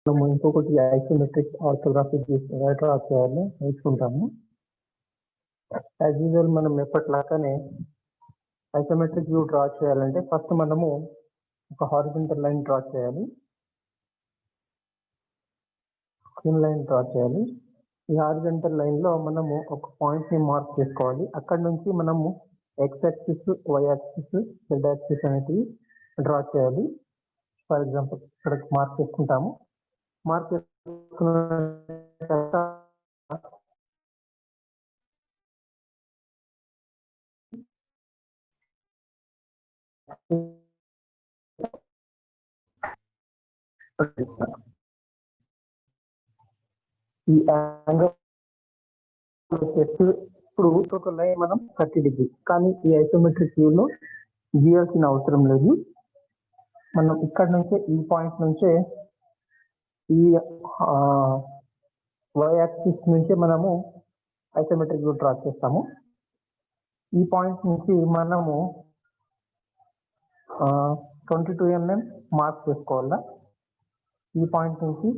మనం ఇంకొకటి isometric orthographic view ఎలా డ్రా చేయాలో నేర్చుకుంటాము. యాజ్ యూజువల్ మనం ఎప్పటిలాగానే ఐసోమెట్రిక్ వ్యూ డ్రా చేయాలంటే ఫస్ట్ మనము ఒక హారిజాంటల్ లైన్ డ్రా చేయాలి, స్కిన్ లైన్ డ్రా చేయాలి. ఈ హారిజాంటల్ లైన్ లో మనము ఒక పాయింట్ ని మార్క్ చేసుకోవాలి. అక్కడ నుంచి మనము X axis, Y axis, Z axis అనేటివి డ్రా చేయాలి. ఫర్ ఎగ్జాంపుల్ ఇక్కడ మార్క్ చేసుకుంటాము. మార్క్ చేసుకున్న తర్వాత ఈ యాంగిల్ ఇప్పుడు ఒక లైన్ మనం 30 డిగ్రీ, కానీ ఈ ఐసోమెట్రిక్ వ్యూ లో గీయాల్సిన అవసరం లేదు. మనం ఇక్కడ నుంచే ఈ పాయింట్ నుంచే ఈ వై యాక్సిస్ నుంచే మనము ఐసోమెట్రిక్ వ్యూ డ్రా చేస్తాము. ఈ పాయింట్ నుంచి మనము 22 mm మార్క్ చేసుకోవాలా. ఈ పాయింట్ నుంచి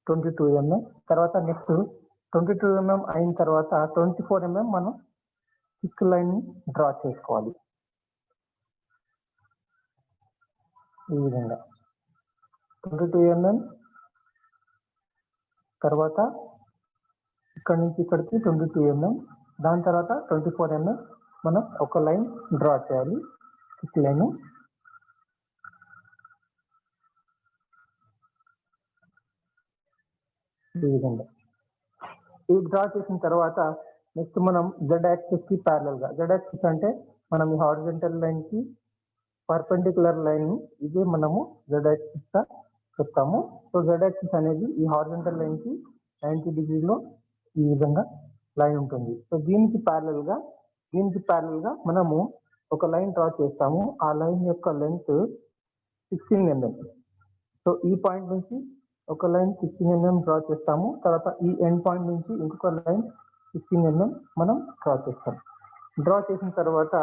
22 mm, తర్వాత నెక్స్ట్ 22 mm అయిన తర్వాత 24 mm మనం సిక్ లైన్ డ్రా చేసుకోవాలి. ఈ విధంగా 22 mm తర్వాత ఇక్కడ నుంచి ఇక్కడికి 22 mm, దాని తర్వాత 24 mm మనం ఒక లైన్ డ్రా చేయాలి, సిక్ లైన్. ఈ విధంగా ఇది డ్రా చేసిన తర్వాత నెక్స్ట్ మనం జెడ్ యాక్సిస్ కి ప్యారలల్ గా, జెడ్ యాక్సిస్ అంటే మనం ఈ హారిజాంటల్ లైన్ కి పర్పెండిక్యులర్ లైన్, ఇదే మనము జెడ్ యాక్సిస్ గా చెప్తాము. సో జెడ్ యాక్సిస్ అనేది ఈ హారిజాంటల్ లైన్ కి 90 డిగ్రీలో ఈ విధంగా లైన్ ఉంటుంది. సో దీనికి ప్యారలల్ గా మనము ఒక లైన్ డ్రా చేస్తాము. ఆ లైన్ యొక్క లెంత్ 16 mm. సో ఈ పాయింట్ నుంచి ఒక లైన్ 16 mm డ్రా చేస్తాము. తర్వాత ఈ ఎండ్ పాయింట్ నుంచి ఇంకొక లైన్ 16 mm మనం డ్రా చేస్తాం. డ్రా చేసిన తర్వాత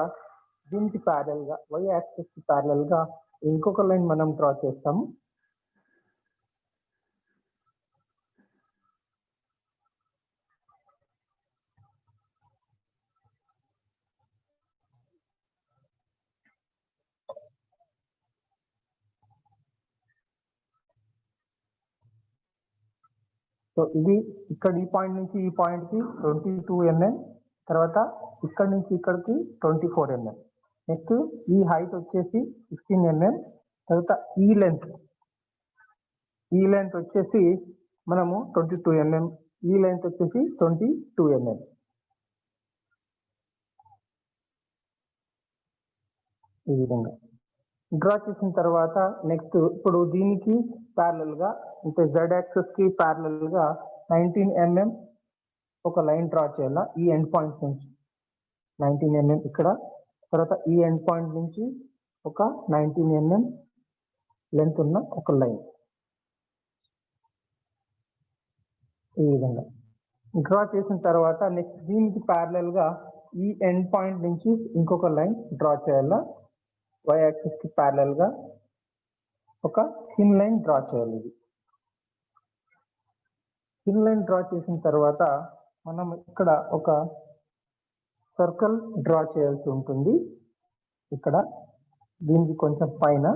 దీనికి ప్యారలల్ గా, వై యాక్సిస్ కి ప్యారలల్ గా ఇంకొక లైన్ మనం డ్రా చేస్తాము. సో ఇది ఇక్కడ ఈ పాయింట్ నుంచి ఈ పాయింట్ కి 22 mm, తర్వాత ఇక్కడ నుంచి ఇక్కడికి 24 mm. నెక్స్ట్ ఈ హైట్ వచ్చేసి 16 mm, తర్వాత ఈ లెంత్ వచ్చేసి మనము 22 mm, ఈ లెంత్ వచ్చేసి 22 mm. ఈ విధంగా డ్రా చేసిన తర్వాత నెక్స్ట్ ఇప్పుడు దీనికి ప్యారలల్ గా, అంటే జెడ్ యాక్సిస్ కి ప్యారలల్ గా 19 mm ఒక లైన్ డ్రా చేయాలా. ఈ ఎండ్ పాయింట్ నుంచి 19 mm ఇక్కడ, తర్వాత ఈ ఎండ్ పాయింట్ నుంచి ఒక 19 mm లెంత్ ఉన్న ఒక లైన్. ఈ విధంగా డ్రా చేసిన తర్వాత నెక్స్ట్ దీనికి ప్యారలల్ గా ఈ ఎండ్ పాయింట్ నుంచి ఇంకొక లైన్ డ్రా చేయాలా. వై యాక్సిస్ కి ప్యారలల్ గా ఒక థిన్ లైన్ డ్రా చేయాలి. ఇది థిన్ లైన్ డ్రా చేసిన తర్వాత మనం ఇక్కడ ఒక సర్కిల్ డ్రా చేయాల్సి ఉంటుంది. ఇక్కడ దీనికి కొంచెం పైన.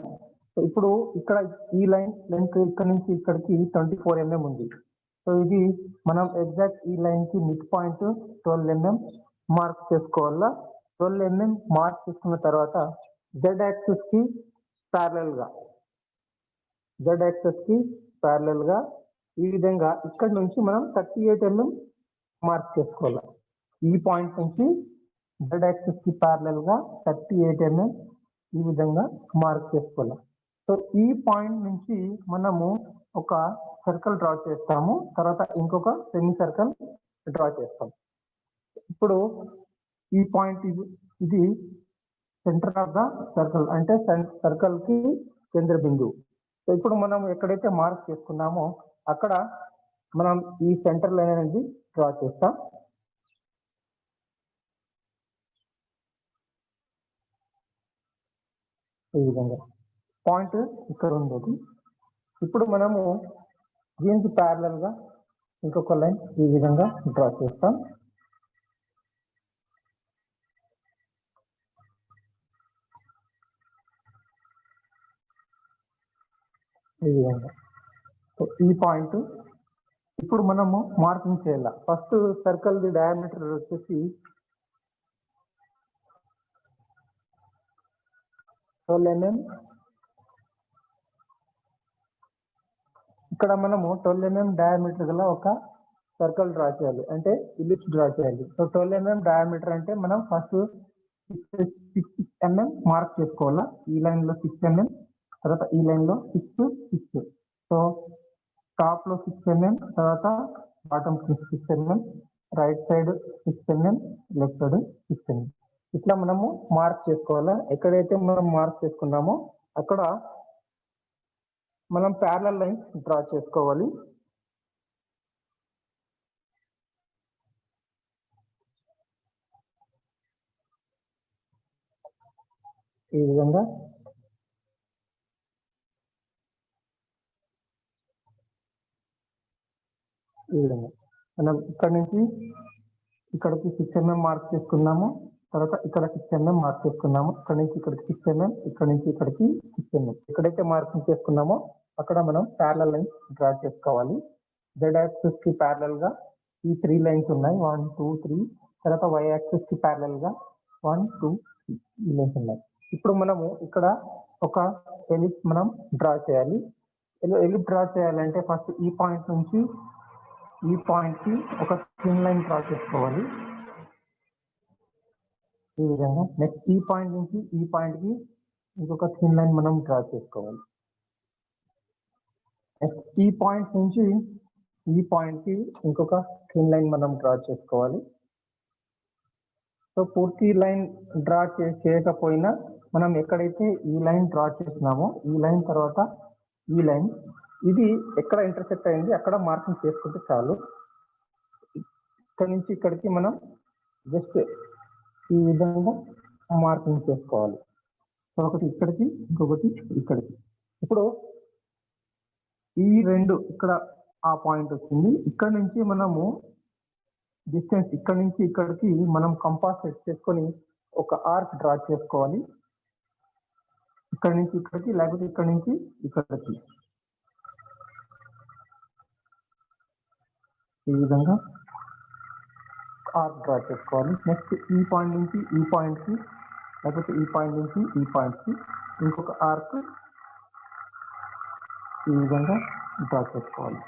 ఇప్పుడు ఇక్కడ ఈ లైన్ లెంత్ ఇక్కడ నుంచి ఇక్కడికి 24 mm ఉంది. సో ఇది మనం ఎగ్జాక్ట్ ఈ లైన్ కి మిడ్ పాయింట్ 12 mm మార్క్ చేసుకోవాలా. 12 mm మార్క్ చేసుకున్న తర్వాత జెడ్ యాక్సిస్ కి ప్యారలల్ గా ఈ విధంగా ఇక్కడ నుంచి మనం 38 mm మార్క్ చేసుకోవాలి. ఈ పాయింట్ నుంచి జెడ్ యాక్సిస్ కి ప్యారలల్ గా 38 mm ఈ విధంగా మార్క్ చేసుకోవాలి. సో ఈ పాయింట్ నుంచి మనము ఒక సర్కిల్ డ్రా చేస్తాము, తర్వాత ఇంకొక సెమీ సర్కిల్ డ్రా చేస్తాం. ఇప్పుడు ఈ పాయింట్ ఇది సెంటర్ ఆఫ్ ద సర్కిల్, అంటే సర్కిల్ కి కేంద్ర బిందువు. సో ఇప్పుడు మనం ఎక్కడైతే మార్క్ చేసుకున్నామో అక్కడ మనం ఈ సెంటర్ లైన్ అనేది డ్రా చేస్తాం. ఈ విధంగా పాయింట్ ఇక్కడ ఉండేది. ఇప్పుడు మనము దీనికి ప్యారలల్ గా ఇంకొక లైన్ ఈ విధంగా డ్రా చేస్తాం. ఈ విధంగా. సో ఈ పాయింట్ ఇప్పుడు మనము మార్కింగ్ చేయాలి. ఫస్ట్ సర్కిల్ ది డయామీటర్ వచ్చేసి 12 mm. ఇక్కడ మనము 12 mm డయామీటర్ గల ఒక సర్కిల్ డ్రా చేయాలి, అంటే ఇలిప్స్ డ్రా చేయాలి. సో 12 mm డయామీటర్ అంటే మనం ఫస్ట్ 6 mm మార్క్ చేసుకోవాలా. ఈ లైన్ లో 6 mm, తర్వాత ఈ లైన్ లో 6. సో టాప్ లో 6 mm, తర్వాత bottom 6 mm, right side 6 mm, left side 6 mm. ఇట్లా మనము మార్క్ చేసుకోవాలా. ఎక్కడైతే మనం మార్క్ చేసుకున్నామో అక్కడ మనం ప్యారలల్ లైన్స్ డ్రా చేసుకోవాలి. ఈ విధంగా మనం ఇక్కడ నుంచి ఇక్కడికి 6 mm మార్క్ చేసుకున్నాము, తర్వాత ఇక్కడ 6 mm మార్క్ చేసుకున్నాము, ఇక్కడ నుంచి ఇక్కడికి 6 mm, ఇక్కడ నుంచి ఇక్కడికి 6 mm. ఎక్కడైతే మార్కింగ్ చేసుకున్నామో అక్కడ మనం ప్యారలల్ లైన్స్ డ్రా చేసుకోవాలి. జెడ్ యాక్సిస్ కి ప్యారలల్ గా ఈ 3 లైన్స్ ఉన్నాయి, 1 2 3. తర్వాత వై యాక్సిస్ కి ప్యారలల్ గా 1 2 3 ఈ లైన్స్ ఉన్నాయి. ఇప్పుడు మనము ఇక్కడ ఒక ఎలిప్స్ మనం డ్రా చేయాలి. ఎలిప్స్ డ్రా చేయాలంటే ఫస్ట్ ఈ పాయింట్ నుంచి ఈ పాయింట్ కి ఒక థిన్ లైన్ డ్రా చేసుకోవాలి. ఈ విధంగా. నెక్స్ట్ ఈ పాయింట్ నుంచి ఈ పాయింట్ కి ఇంకొక థిన్ లైన్ మనం డ్రా చేసుకోవాలి. నెక్స్ట్ ఈ పాయింట్ నుంచి ఈ పాయింట్ కి ఇంకొక థిన్ లైన్ మనం డ్రా చేసుకోవాలి. సో పూర్తి లైన్ డ్రా చేయకపోయినా మనం ఎక్కడైతే ఈ లైన్ డ్రా చేసినామో ఈ లైన్ తర్వాత ఈ లైన్ ఇది ఎక్కడ ఇంటర్సెక్ట్ అయింది అక్కడ మార్కింగ్ చేసుకుంటే చాలు. ఇక్కడ నుంచి ఇక్కడికి మనం జస్ట్ ఈ విధంగా మార్కింగ్ చేసుకోవాలి. సో ఒకటి ఇక్కడికి, ఇంకొకటి ఇక్కడికి. ఇప్పుడు ఈ రెండు ఇక్కడ ఆ పాయింట్ వచ్చింది. ఇక్కడ నుంచి మనము డిస్టెన్స్ ఇక్కడ నుంచి ఇక్కడికి మనం కంపాస్ సెట్ చేసుకొని ఒక ఆర్క్ డ్రా చేసుకోవాలి. ఇక్కడ నుంచి ఇక్కడికి, లేకపోతే ఇక్కడ నుంచి ఇక్కడికి. ఈ విధంగా ఆర్క్ డ్రా చేసుకోవాలి. నెక్స్ట్ ఈ పాయింట్ నుంచి ఈ పాయింట్ కి, లేకపోతే ఈ పాయింట్ నుంచి ఈ పాయింట్ కి ఇంకొక ఆర్క్ ఈ విధంగా డ్రా చేసుకోవాలి.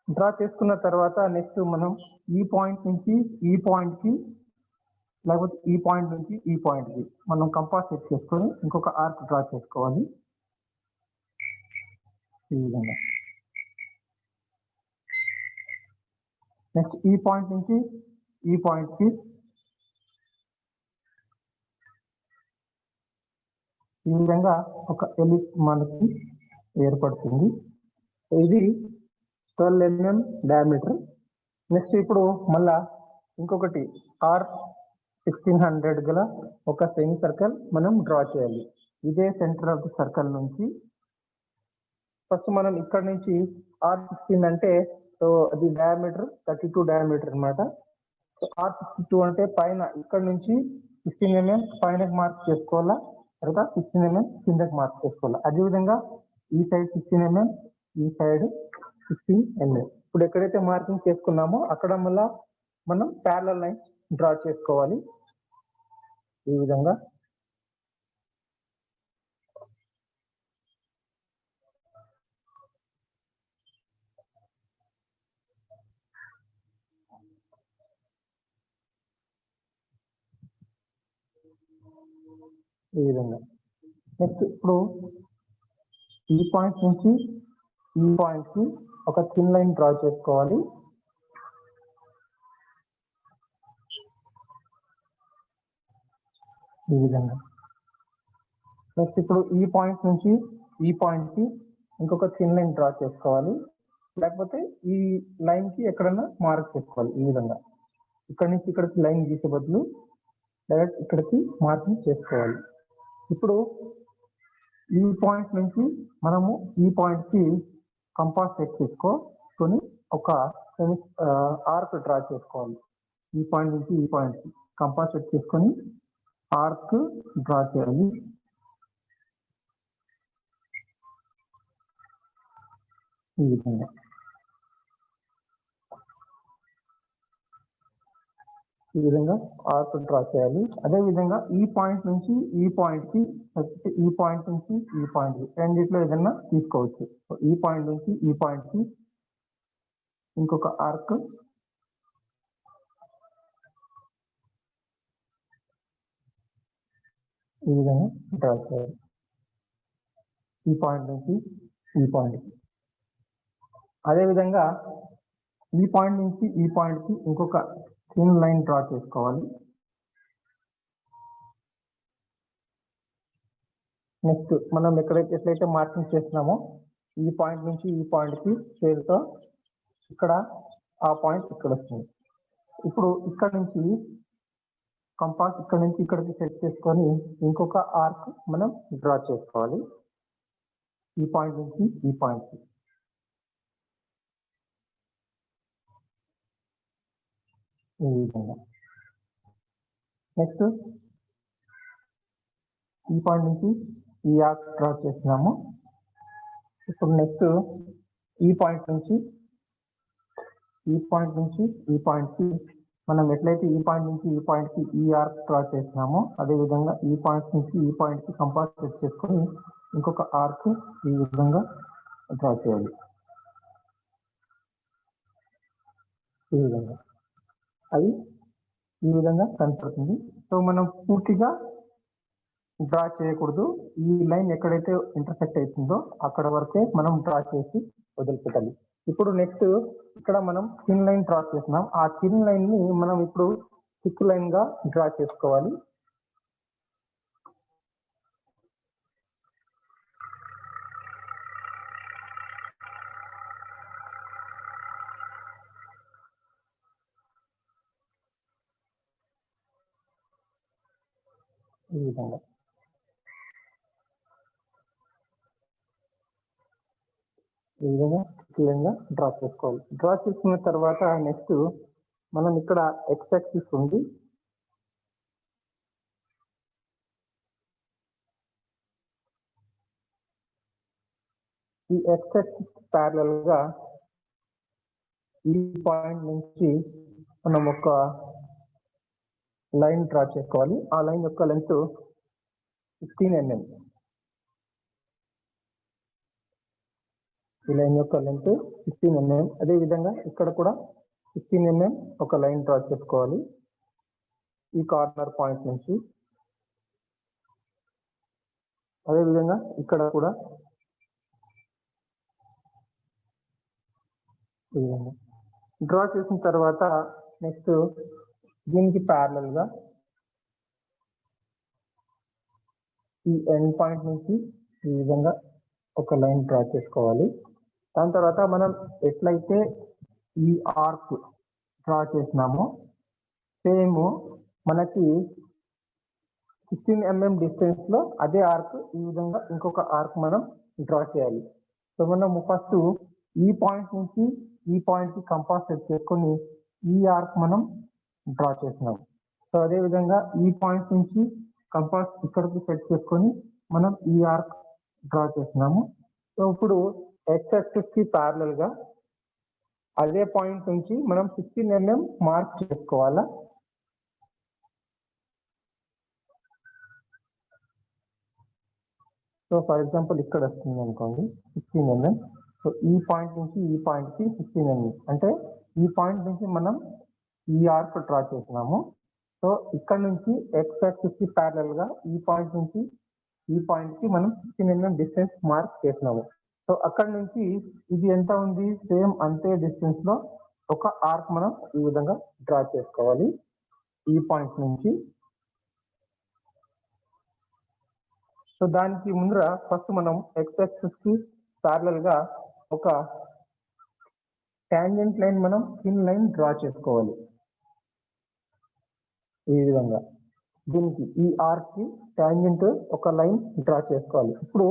డ్రా చేసుకున్న తర్వాత నెక్స్ట్ మనం ఈ పాయింట్ నుంచి ఈ పాయింట్ కి, లేకపోతే ఈ పాయింట్ నుంచి ఈ పాయింట్ కి మనం కంపాస్ సెట్ చేసుకొని ఇంకొక ఆర్క్ డ్రా చేసుకోవాలి. ఈ విధంగా. నెక్స్ట్ ఈ పాయింట్ నుంచి ఈ పాయింట్ కి ఈ విధంగా ఒక ఎలిప్స్ మనకి ఏర్పడుతుంది. ఇది 12 mm డయామీటర్. నెక్స్ట్ ఇప్పుడు మళ్ళా ఇంకొకటి R1600 గల ఒక సెమీ సర్కిల్ మనం డ్రా చేయాలి. ఇదే సెంటర్ ఆఫ్ ది సర్కిల్ నుంచి ఫస్ట్ మనం ఇక్కడ నుంచి R16 అంటే సో అది డయామీటర్ 32 డయామీటర్ అనమాట. సో R62 అంటే పైన ఇక్కడ నుంచి 16 mm పైన మార్క్ చేసుకోవాలా, తర్వాత 16 mm కిందకి మార్క్ చేసుకోవాలా. అదేవిధంగా ఈ సైడ్ 16 mm, ఈ సైడ్ 16 mm. ఇప్పుడు ఎక్కడైతే మార్కింగ్ చేసుకున్నామో అక్కడ మళ్ళా మనం ప్యారలల్ లైన్స్ డ్రా చేసుకోవాలి. ఈ విధంగా. ఈ విధంగా. నెక్స్ట్ ఇప్పుడు ఈ పాయింట్ నుంచి ఈ పాయింట్ కి ఒక థిన్ లైన్ డ్రా చేసుకోవాలి. ఈ విధంగా. నెక్స్ట్ ఇప్పుడు ఈ పాయింట్ నుంచి ఈ పాయింట్ కి ఇంకొక థిన్ లైన్ డ్రా చేసుకోవాలి, లేకపోతే ఈ లైన్ కి ఎక్కడన్నా మార్క్ చేసుకోవాలి. ఈ విధంగా ఇక్కడ నుంచి ఇక్కడికి లైన్ గీసే బదులు డైరెక్ట్ ఇక్కడికి మార్కింగ్ చేసుకోవాలి. ఇప్పుడు ఈ పాయింట్ నుంచి మనము ఈ పాయింట్ కి కంపాస్ సెట్ చేసుకొని ఒక ఆర్క్ డ్రా చేసుకోవాలి. ఈ పాయింట్ నుంచి ఈ పాయింట్ కి కంపాస్ సెట్ చేసుకొని ఆర్క్ డ్రా చేయాలి. ఈ విధంగా ఆర్క్ డ్రా చేయాలి. అదే విధంగా ఈ పాయింట్ నుంచి ఈ పాయింట్ కి, ఈ పాయింట్ నుంచి ఈ పాయింట్ కి రెండిట్లో ఏదైనా తీసుకోవచ్చు. ఈ పాయింట్ నుంచి ఈ పాయింట్ కి ఇంకొక ఆర్క్, ఈ విధంగా డ్రా చేయాలి. ఈ పాయింట్ నుంచి ఈ పాయింట్ కి. అదే విధంగా ఈ పాయింట్ నుంచి ఈ పాయింట్ కి ఇంకొక థిన్ లైన్ డ్రా చేసుకోవాలి. నెక్స్ట్ మనం ఎట్లయితే మార్కింగ్ చేస్తున్నామో ఈ పాయింట్ నుంచి ఈ పాయింట్ కి షేర్తో ఇక్కడ ఆ పాయింట్ ఇక్కడ వస్తుంది. ఇప్పుడు ఇక్కడ నుంచి కంపాస్ ఇక్కడ నుంచి ఇక్కడికి సెట్ చేసుకొని ఇంకొక ఆర్క్ మనం డ్రా చేసుకోవాలి. ఈ పాయింట్ నుంచి ఈ పాయింట్ కి. ఈ విధంగా. నెక్స్ట్ ఈ పాయింట్ నుంచి ఈ ఆర్క్ డ్రా చేస్తున్నాము. ఇప్పుడు నెక్స్ట్ ఈ పాయింట్ నుంచి ఈ పాయింట్ కి మనం ఎట్లయితే ఈ పాయింట్ నుంచి ఈ పాయింట్ కి ఈ ఆర్క్ డ్రా చేస్తున్నామో అదే విధంగా ఈ పాయింట్ నుంచి ఈ పాయింట్ కి కంపాస్ సెట్ చేసుకొని ఇంకొక ఆర్క్ ఈ విధంగా డ్రా చేయాలి. ఈ విధంగా అది ఈ విధంగా కనపడుతుంది. సో మనం పూర్తిగా డ్రా చేయకూడదు. ఈ లైన్ ఎక్కడైతే ఇంటర్సెక్ట్ అవుతుందో అక్కడ వరకే మనం డ్రా చేసి వదిలిపెట్టాలి. ఇప్పుడు నెక్స్ట్ ఇక్కడ మనం థిన్ లైన్ డ్రా చేస్తున్నాం. ఆ థిన్ లైన్ ని మనం ఇప్పుడు థిక్ లైన్ గా డ్రా చేసుకోవాలి. ఈ విధంగా క్లియర్గా డ్రా చేసుకోవాలి. డ్రా చేసుకున్న తర్వాత నెక్స్ట్ మనం ఇక్కడ ఎక్స్ యాక్సిస్ ఉంది. ఈ ఎక్స్ యాక్సిస్ ప్యారలల్ గా ఈ పాయింట్ నుంచి మనం ఒక లైన్ డ్రా చేసుకోవాలి. ఆ లైన్ యొక్క లెంత్ 15 mm. ఈ లైన్ యొక్క లెంత్ 15 mm. అదే విధంగా ఇక్కడ కూడా 15 mm ఒక లైన్ డ్రా చేసుకోవాలి ఈ కార్నర్ పాయింట్ నుంచి. అదే విధంగా ఇక్కడ కూడా ఈ విధంగా డ్రా చేసిన తర్వాత నెక్స్ట్ దీనికి ప్యారలల్ గా ఈ ఎండ్ పాయింట్ నుంచి ఈ విధంగా ఒక లైన్ డ్రా చేసుకోవాలి. దాని తర్వాత మనం ఎట్లయితే ఈ ఆర్క్ డ్రా చేసినామో సేమ్ మనకి 15 mm డిస్టెన్స్ లో అదే ఆర్క్ ఈ విధంగా ఇంకొక ఆర్క్ మనం డ్రా చేయాలి. సో మనం ఫస్ట్ ఈ పాయింట్ నుంచి ఈ పాయింట్ కి కంపాస్ సెట్ చేసుకొని ఈ ఆర్క్ మనం డ్రా చేసినాం. సో అదే విధంగా ఈ పాయింట్ నుంచి కంపాస్ ఇక్కడికి సెట్ చేసుకొని మనం ఈ ఆర్క్ డ్రా చేసినాము. సో ఇప్పుడు ఎక్స్ యాక్సిస్ కి ప్యారలల్ గా అదే పాయింట్ నుంచి మనం 15 mm మార్క్ చేసుకోవాలా. సో ఫర్ ఎగ్జాంపుల్ ఇక్కడ వస్తుంది అనుకోండి 15 mm. సో ఈ పాయింట్ నుంచి ఈ పాయింట్ కి 15 mm అంటే ఈ పాయింట్ నుంచి మనం ఈ ఆర్క్ డ్రా చేసినాము. సో ఇక్కడ నుంచి ఎక్స్ యాక్సిస్ కి ప్యారలల్ గా ఈ పాయింట్ నుంచి ఈ పాయింట్ కి మనం 15 mm డిస్టెన్స్ మార్క్ చేసినాము. సో అక్కడ నుంచి ఇది ఎంత ఉంది, సేమ్ అంతే డిస్టెన్స్ లో ఒక ఆర్క్ మనం ఈ విధంగా డ్రా చేసుకోవాలి ఈ పాయింట్ నుంచి. సో దానికి ముందర ఫస్ట్ మనం ఎక్స్ యాక్సిస్ కి ప్యారలల్ గా ఒక టాంజెంట్ లైన్ మనం థిన్ లైన్ డ్రా చేసుకోవాలి ఈ విధంగా. దీనికి ఈ ఆర్క్ కి టాంజెంట్ ఒక లైన్ డ్రా చేసుకోవాలి. ఇప్పుడు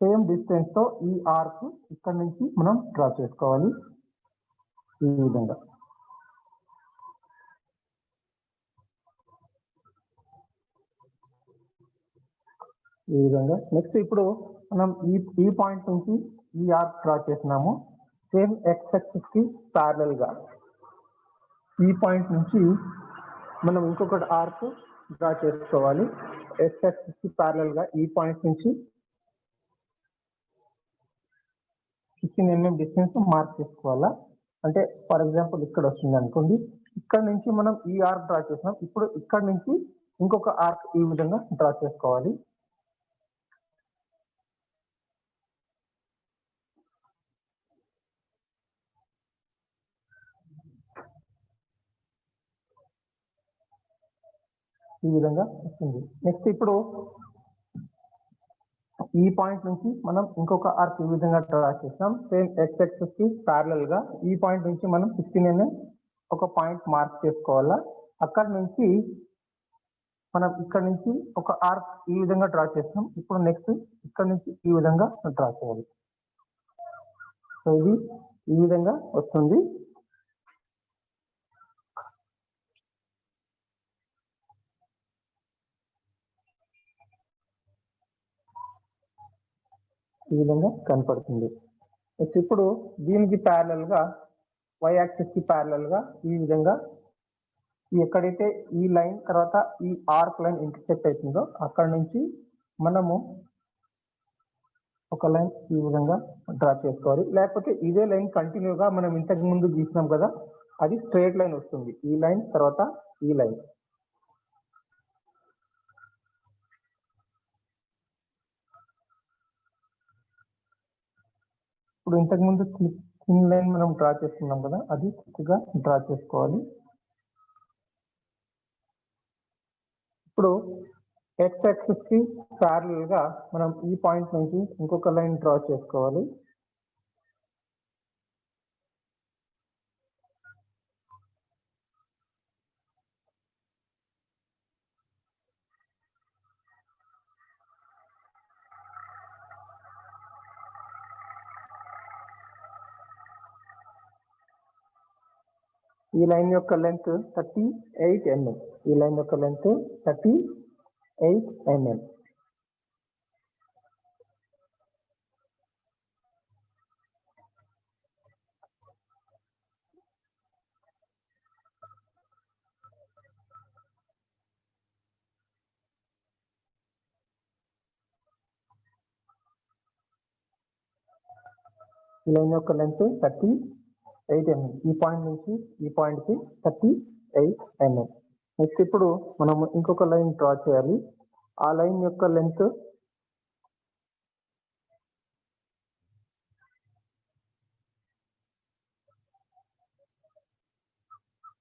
సేమ్ డిస్టెన్స్ తో ఈ ఆర్క్ ఇక్కడ నుంచి మనం డ్రా చేసుకోవాలి ఈ విధంగా. నెక్స్ట్ ఇప్పుడు మనం ఈ పాయింట్ నుంచి ఈ ఆర్క్ డ్రా చేసినాము. సేమ్ ఎక్స్ యాక్సిస్ కి ప్యారలల్ గా ఈ పాయింట్ నుంచి మనం ఇంకొకటి ఆర్క్ డ్రా చేసుకోవాలి. ఎక్స్ యాక్సిస్ కి ప్యారలల్ గా ఈ పాయింట్ నుంచి 15 mm డిస్టెన్స్ మార్క్ చేసుకోవాలా. అంటే ఫర్ ఎగ్జాంపుల్ ఇక్కడ వస్తుంది అనుకోండి, ఇక్కడ నుంచి మనం ఈ ఆర్క్ డ్రా చేసినాం. ఇప్పుడు ఇక్కడ నుంచి ఇంకొక ఆర్క్ ఈ విధంగా డ్రా చేసుకోవాలి. ఈ విధంగా వస్తుంది. నెక్స్ట్ ఇప్పుడు ఈ పాయింట్ నుంచి మనం ఇంకొక ఆర్క్ ఈ విధంగా డ్రా చేస్తాం. సేమ్ ఎక్స్ యాక్సిస్ కి ప్యారలల్ గా ఈ పాయింట్ నుంచి మనం 16 mm ఒక పాయింట్ మార్క్ చేసుకోవాలా. అక్కడ నుంచి మనం ఇక్కడ నుంచి ఒక ఆర్క్ ఈ విధంగా డ్రా చేస్తాం. ఇప్పుడు నెక్స్ట్ ఇక్కడ నుంచి ఈ విధంగా డ్రా చేయాలి. సో ఇది ఈ విధంగా వస్తుంది. ఈ విధంగా కనపడుతుంది. నెక్స్ట్ ఇప్పుడు దీనికి ప్యారలల్ గా వై యాక్సిస్ కి ప్యారలల్ గా ఈ విధంగా ఎక్కడైతే ఈ లైన్ తర్వాత ఈ ఆర్క్ లైన్ ఇంటర్సెక్ట్ అవుతుందో అక్కడ నుంచి మనము ఒక లైన్ ఈ విధంగా డ్రా చేసుకోవాలి. లేకపోతే ఇదే లైన్ కంటిన్యూగా మనం ఇంతకు ముందు గీసినాం కదా, అది స్ట్రైట్ లైన్ వస్తుంది. ఈ లైన్ తర్వాత ఈ లైన్. ఇప్పుడు ఇంతకు ముందు థిన్ లైన్ మనం డ్రా చేసుకున్నాం కదా, అది గా డ్రా చేసుకోవాలి. ఇప్పుడు ఎక్స్ యాక్సిస్ కి ప్యారలల్ గా మనం ఈ పాయింట్ నుంచి ఇంకొక లైన్ డ్రా చేసుకోవాలి. ఈ లైన్ యొక్క లెంత్ 38 mm. ఈ లైన్ యొక్క లెంత్ 38 mm. ఈ లైన్ యొక్క లెంత్ 38 mm. ఈ పాయింట్ నుంచి ఈ పాయింట్ కి 38 mm. నెక్స్ట్ ఇప్పుడు మనము ఇంకొక లైన్ డ్రా చేయాలి. ఆ లైన్ యొక్క లెంత్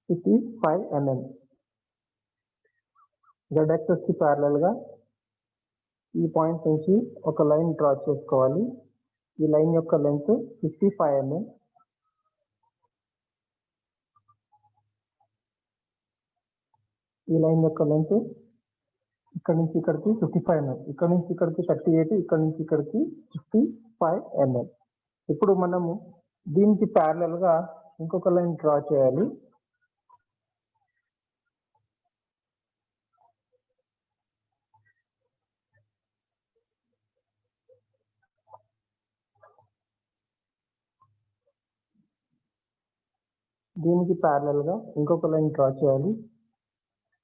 55 mm. జెడ్ యాక్సిస్ కి ప్యారలల్ గా ఈ పాయింట్ నుంచి ఒక లైన్ డ్రా చేసుకోవాలి. ఈ లైన్ యొక్క లెంత్ 55 mm. ఈ లైన్ యొక్క లెంత్ ఇక్కడ నుంచి ఇక్కడికి 55 mm. ఇక్కడ నుంచి ఇక్కడికి 38, ఇక్కడ నుంచి ఇక్కడికి 55 mm. ఇప్పుడు మనము దీనికి ప్యారలల్ గా ఇంకొక లైన్ డ్రా చేయాలి. దీనికి ప్యారలల్ గా ఇంకొక లైన్ డ్రా చేయాలి.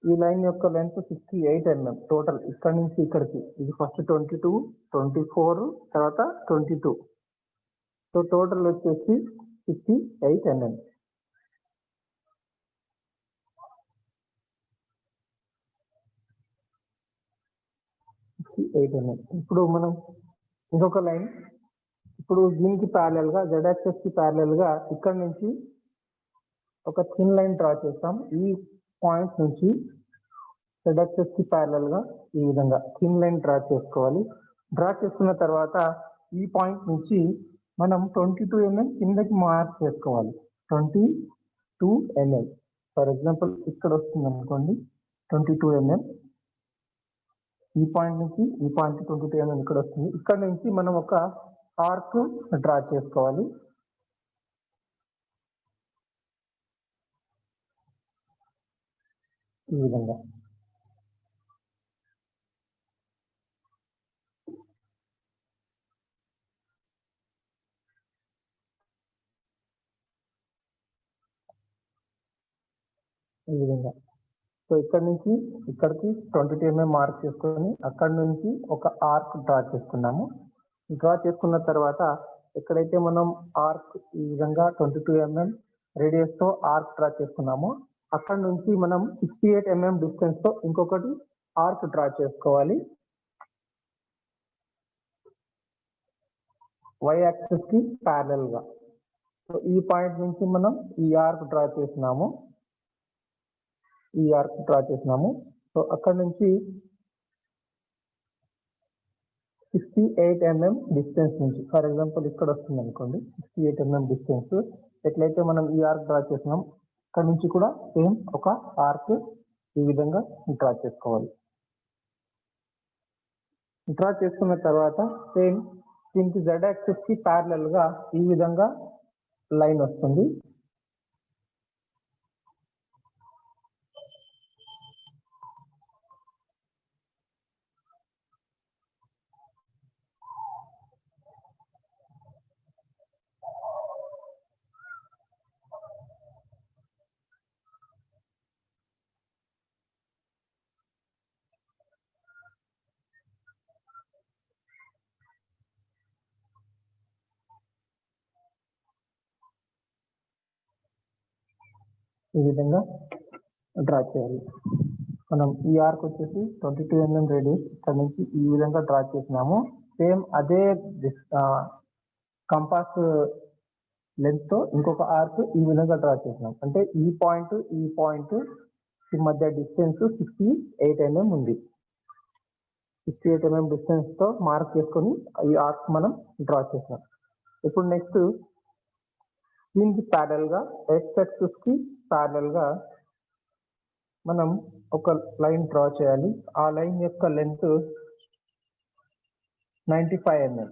ఈ లైన్ యొక్క లెంత్ 68 mm టోటల్. ఇక్కడ నుంచి ఇక్కడికి ఇది ఫస్ట్ 22, 24 తర్వాత 22. సో టోటల్ వచ్చేసి 68 mm. ఇప్పుడు మనం ఇంకొక లైన్, ఇప్పుడు దీనికి ప్యారలల్ గా జెడ్ యాక్సిస్ కి ప్యారలల్ గా ఇక్కడ నుంచి ఒక థిన్ లైన్ డ్రా చేస్తాం. ఈ పాయింట్ నుంచి జెడ్ యాక్సిస్ కి ప్యారలల్ గా ఈ విధంగా థిన్ లైన్ డ్రా చేసుకోవాలి. డ్రా చేసుకున్న తర్వాత ఈ పాయింట్ నుంచి మనం 22 mm కిందకి మార్క్ చేసుకోవాలి. 22 mm ఫర్ ఎగ్జాంపుల్ ఇక్కడ వస్తుంది అనుకోండి. 22 mm. ఈ పాయింట్ నుంచి ఈ పాయింట్ 22 mm ఇక్కడ వస్తుంది. ఇక్కడ నుంచి మనం ఒక ఆర్క్ డ్రా చేసుకోవాలి. ఈ విధంగా సో ఇక్కడ నుంచి ఇక్కడికి 22 mm మార్క్ చేసుకొని అక్కడ నుంచి ఒక ఆర్క్ డ్రా చేసుకున్నాము. డ్రా చేసుకున్న తర్వాత ఎక్కడైతే మనం ఆర్క్ ఈ విధంగా 22 mm రేడియస్ తో ఆర్క్ డ్రా చేసుకున్నామో అక్కడ నుంచి మనం 68 mm డిస్టెన్స్ తో ఇంకొకటి ఆర్క్ డ్రా చేసుకోవాలి. y యాక్సిస్ కి ప్యారలల్ గా. సో ఈ పాయింట్ నుంచి మనం ఈ ఆర్క్ డ్రా చేసినాము. సో అక్కడ నుంచి 68 mm డిస్టెన్స్ నుంచి, ఫర్ ఎగ్జాంపుల్ ఇక్కడ వస్తుంది అనుకోండి 68 mm డిస్టెన్స్. ఎట్లయితే మనం ఈ ఆర్క్ డ్రా చేసినాం అక్కడ నుంచి కూడా సేమ్ ఒక ఆర్క్ ఈ విధంగా డ్రా చేసుకోవాలి. డ్రా చేసుకున్న తర్వాత సేమ్ దీనికి z యాక్సిస్ కి ప్యారలల్ గా ఈ విధంగా లైన్ వస్తుంది. ఈ విధంగా డ్రా చేయాలి. మనం ఈ ఆర్క్ వచ్చేసి 22 mm రేడియస్ ఇక్కడ నుంచి ఈ విధంగా డ్రా చేసినాము. సేమ్ అదే కంపాస్ లెంత్ తో ఇంకొక ఆర్క్ ఈ విధంగా డ్రా చేసినాం. అంటే ఈ పాయింట్ మధ్య డిస్టెన్స్ 68 mm ఉంది. 68 mm డిస్టెన్స్ తో మార్క్ చేసుకొని ఈ ఆర్క్ మనం డ్రా చేసినాం. ఇప్పుడు నెక్స్ట్ దీనికి ప్యారల్ గా x యాక్సిస్ కి ప్యారల్ గా మనం ఒక లైన్ డ్రా చేయాలి. ఆ లైన్ యొక్క లెంత్ 95 mm.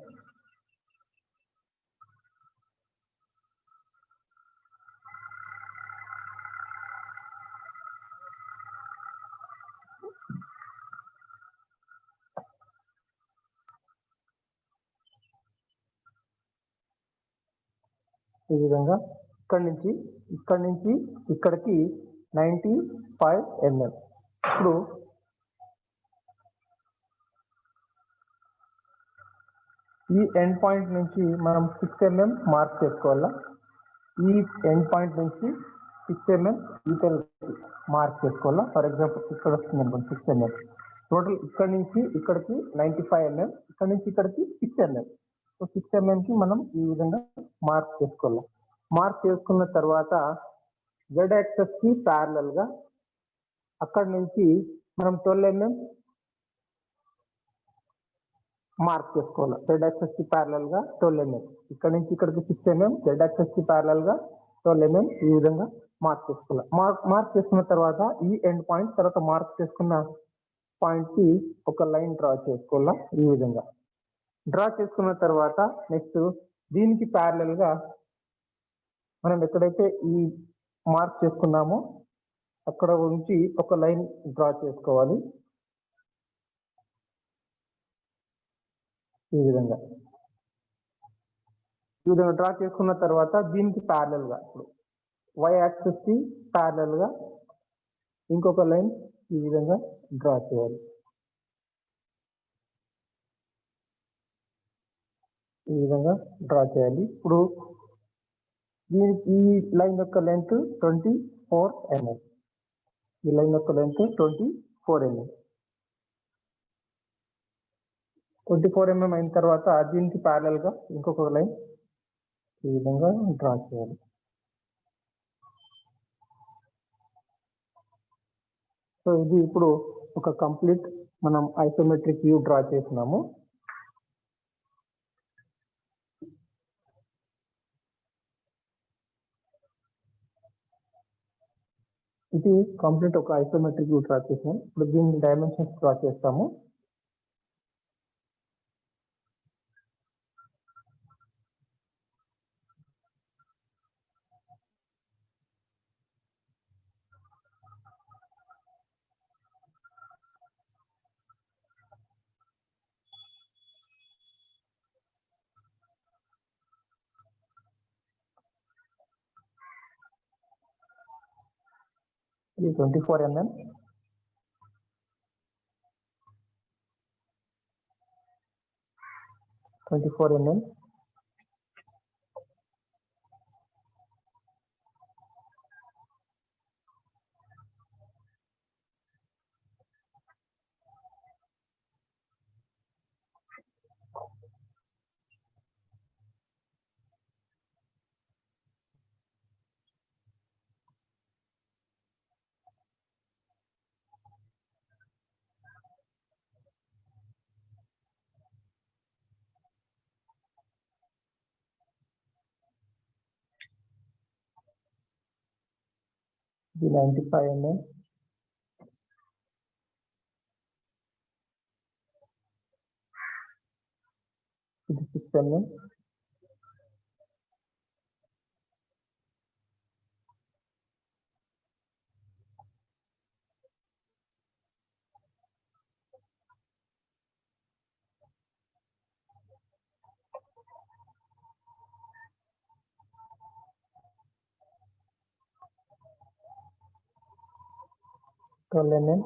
ఈ విధంగా ఇక్కడ నుంచి ఇక్కడికి 95 mm. ఇప్పుడు ఈ ఎండ్ పాయింట్ నుంచి మనం 6 mm మార్క్ చేసుకోవాలా. ఈ ఎండ్ పాయింట్ నుంచి 6 mm మార్క్ చేసుకోవాలా. ఫర్ ఎగ్జాంపుల్ ఇక్కడ వస్తుంది అనుకోండి 6 mm. టోటల్ ఇక్కడ నుంచి ఇక్కడికి 95 mm, ఇక్కడ నుంచి ఇక్కడికి 6 mm. సో 6 mm కి మనం ఈ విధంగా మార్క్ చేసుకోవాలి. మార్క్ చేసుకున్న తర్వాత z యాక్సిస్ కి ప్యారలల్ గా అక్కడ నుంచి మనం 12 mm మార్క్ చేసుకోవాలి. z యాక్సిస్ కి ప్యారలల్ గా 12 mm, ఇక్కడ నుంచి ఇక్కడికి 6 mm, z యాక్సిస్ కి ప్యారలల్ గా 12 mm ఈ విధంగా మార్క్ చేసుకోవాలి. మార్క్ చేసుకున్న తర్వాత ఈ ఎండ్ పాయింట్ తర్వాత మార్క్ చేసుకున్న పాయింట్ కి ఒక లైన్ డ్రా చేసుకోవాలా. ఈ విధంగా డ్రా చేసుకున్న తర్వాత నెక్స్ట్ దీనికి ప్యారలల్ గా మనం ఎక్కడైతే ఈ మార్క్ చేసుకున్నామో అక్కడ నుంచి ఒక లైన్ డ్రా చేసుకోవాలి. ఈ విధంగా డ్రా చేసుకున్న తర్వాత దీనికి ప్యారలల్ గా ఇప్పుడు y యాక్సిస్ కి ప్యారలల్ గా ఇంకొక లైన్ ఈ విధంగా డ్రా చేయాలి. ఈ విధంగా డ్రా చేయాలి. ఇప్పుడు ఈ లైన్ యొక్క లెంత్ 24 mm. ఈ లైన్ యొక్క లెంత్ 24 mm. 24 mm అయిన తర్వాత దీనికి ప్యారలల్ గా ఇంకొక లైన్ ఈ విధంగా డ్రా చేయాలి. సో ఇది ఇప్పుడు ఒక కంప్లీట్ మనం ఐసోమెట్రిక్ వ్యూ డ్రా చేసినాము. ఇది కంప్లీట్ ఒక ఐసోమెట్రిక్ వ్యూ డ్రా చేసాం. ఇప్పుడు దీని డైమెన్షన్స్ డ్రా చేస్తాము. ఇది 24 mm. 24 mm. ఇది 95 mm. ఇది 6 mm. Mm.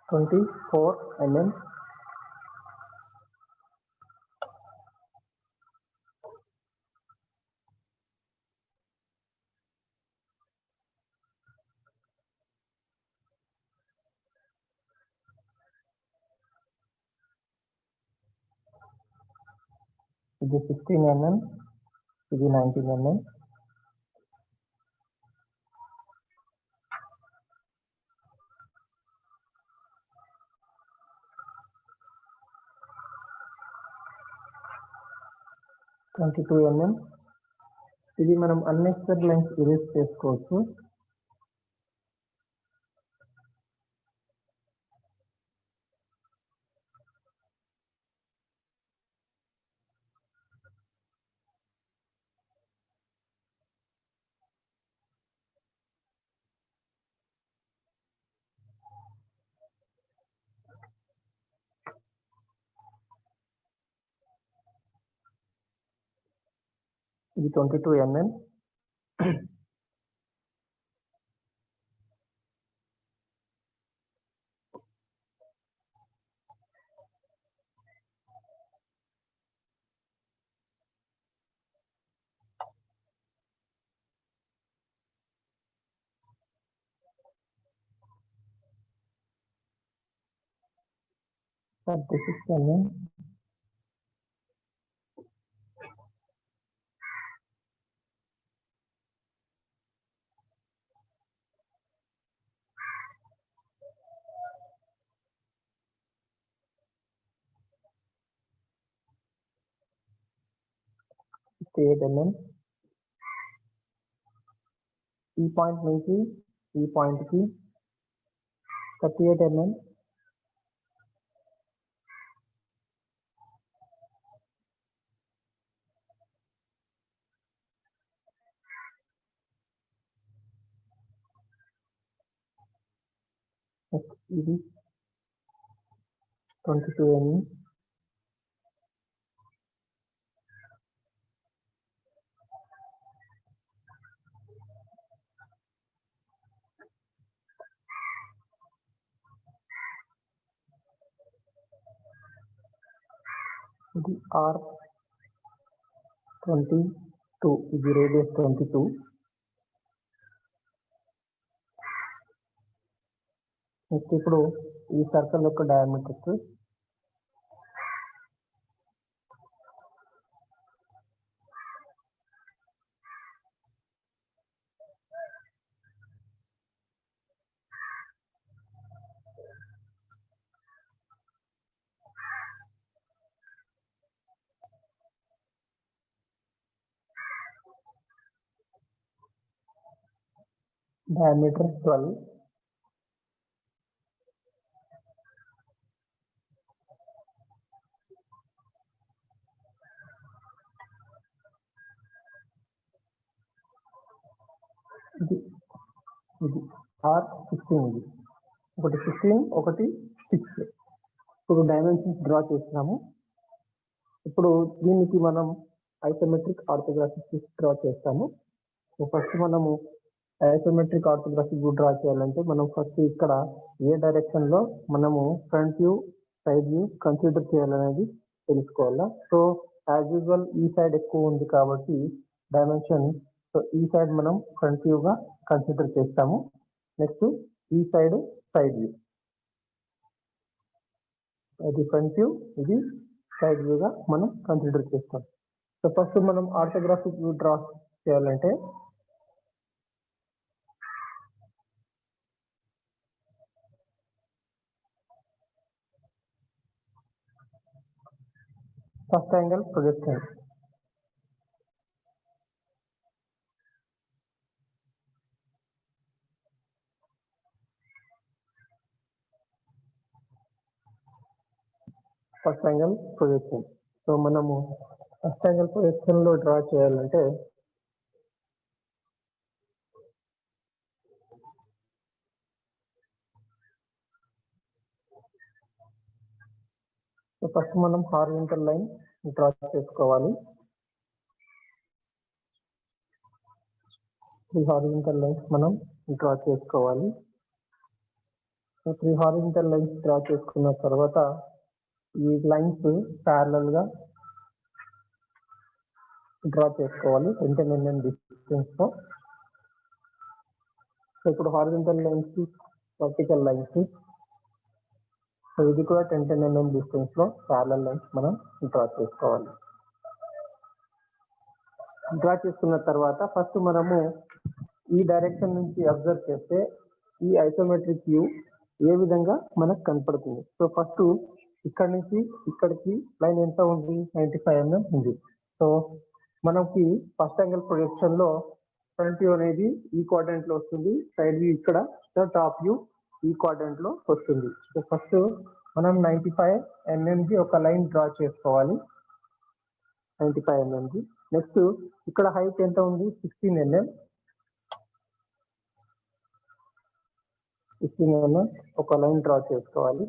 24 mm. ఇది 16 mm. ఇది 19 mm. mm. ఇది మనం అన్నెసెసరీ లైన్స్ ఎరేజ్ చేసుకోవచ్చు. ఇది 22 mm. This is mm. This 8 mm. ఈ పాయింట్ నుంచి ఈ పాయింట్ కి 38 mm. ఇది 22 mm. ఇది R22. ఇది రేడియస్ 22. నెక్స్ట్ ఇప్పుడు ఈ సర్కిల్ యొక్క డయామీటర్స్ diameter 12, ఇది R16, ఇది ఒకటి 15, ఒకటి 6. ఇప్పుడు డైమెన్షన్స్ డ్రా చేస్తున్నాము. ఇప్పుడు దీనికి మనం ఐసోమెట్రిక్ ఆర్థోగ్రాఫిక్ డ్రా చేస్తాము. సో ఫస్ట్ మనము ఐసోమెట్రిక్ ఆర్థోగ్రాఫిక్ వ్యూ డ్రా చేయాలంటే మనం ఫస్ట్ ఇక్కడ ఏ డైరెక్షన్ లో మనము front view, side view consider చేయాలనేది తెలుసుకోవాలా. సో యాజ్ యూజువల్ ఈ సైడ్ ఎక్కువ ఉంది కాబట్టి డైమెన్షన్, సో ఈ సైడ్ మనం ఫ్రంట్ వ్యూ గా కన్సిడర్ చేస్తాము. నెక్స్ట్ ఈ సైడ్ సైడ్ వ్యూ, ఇది ఫ్రంట్ వ్యూ, ఇది సైడ్ వ్యూ గా మనం కన్సిడర్ చేస్తాం. సో ఫస్ట్ మనం ఆర్థోగ్రాఫిక్ వ్యూ డ్రా చేయాలంటే first angle projection. First angle projection. So మనము ఫస్ట్ యాంగిల్ ప్రొజెక్షన్ లో డ్రా చేయాలంటే ఫస్ట్ మనం హారిజాంటల్ లైన్ డ్రా చేసుకోవాలి. ఈ హారిజాంటల్ లైన్స్ మనం డ్రా చేసుకోవాలి. సో 3 హారిజాంటల్ లైన్స్ డ్రా చేసుకున్న తర్వాత ఈ లైన్స్ ప్యారలల్ గా డ్రా చేసుకోవాలి 10 mm డిస్టెన్స్ తో. సో ఇప్పుడు horizontal lines, vertical lines, so ఇది కూడా 10 mm డిస్టెన్స్ లో ప్యారలల్ లైన్స్ మనం డ్రా చేసుకోవాలి. డ్రా చేసుకున్న తర్వాత ఫస్ట్ మనము ఈ డైరెక్షన్ నుంచి అబ్జర్వ్ చేస్తే ఈ ఐసోమెట్రిక్ వ్యూ ఏ విధంగా మనకు కనపడుతుంది. సో ఫస్ట్ ఇక్కడ నుంచి ఇక్కడికి లైన్ ఎంత ఉంది, 95 mm ఉంది. సో మనకి ఫస్ట్ యాంగిల్ ప్రొజెక్షన్ లో ఫ్రంట్ వ్యూ అనేది ఈ క్వాడ్రంట్ లో వస్తుంది, సైడ్ వ్యూ ఇక్కడ, టాప్ వ్యూ ఈ క్వాడ్రంట్ లో వస్తుంది. సో ఫస్ట్ మనం 95 mm కి ఒక లైన్ డ్రా చేసుకోవాలి, 95 mm కి. నెక్స్ట్ ఇక్కడ హైట్ ఎంత ఉంది, 16 mm. 16 mm ఒక లైన్ డ్రా చేసుకోవాలి.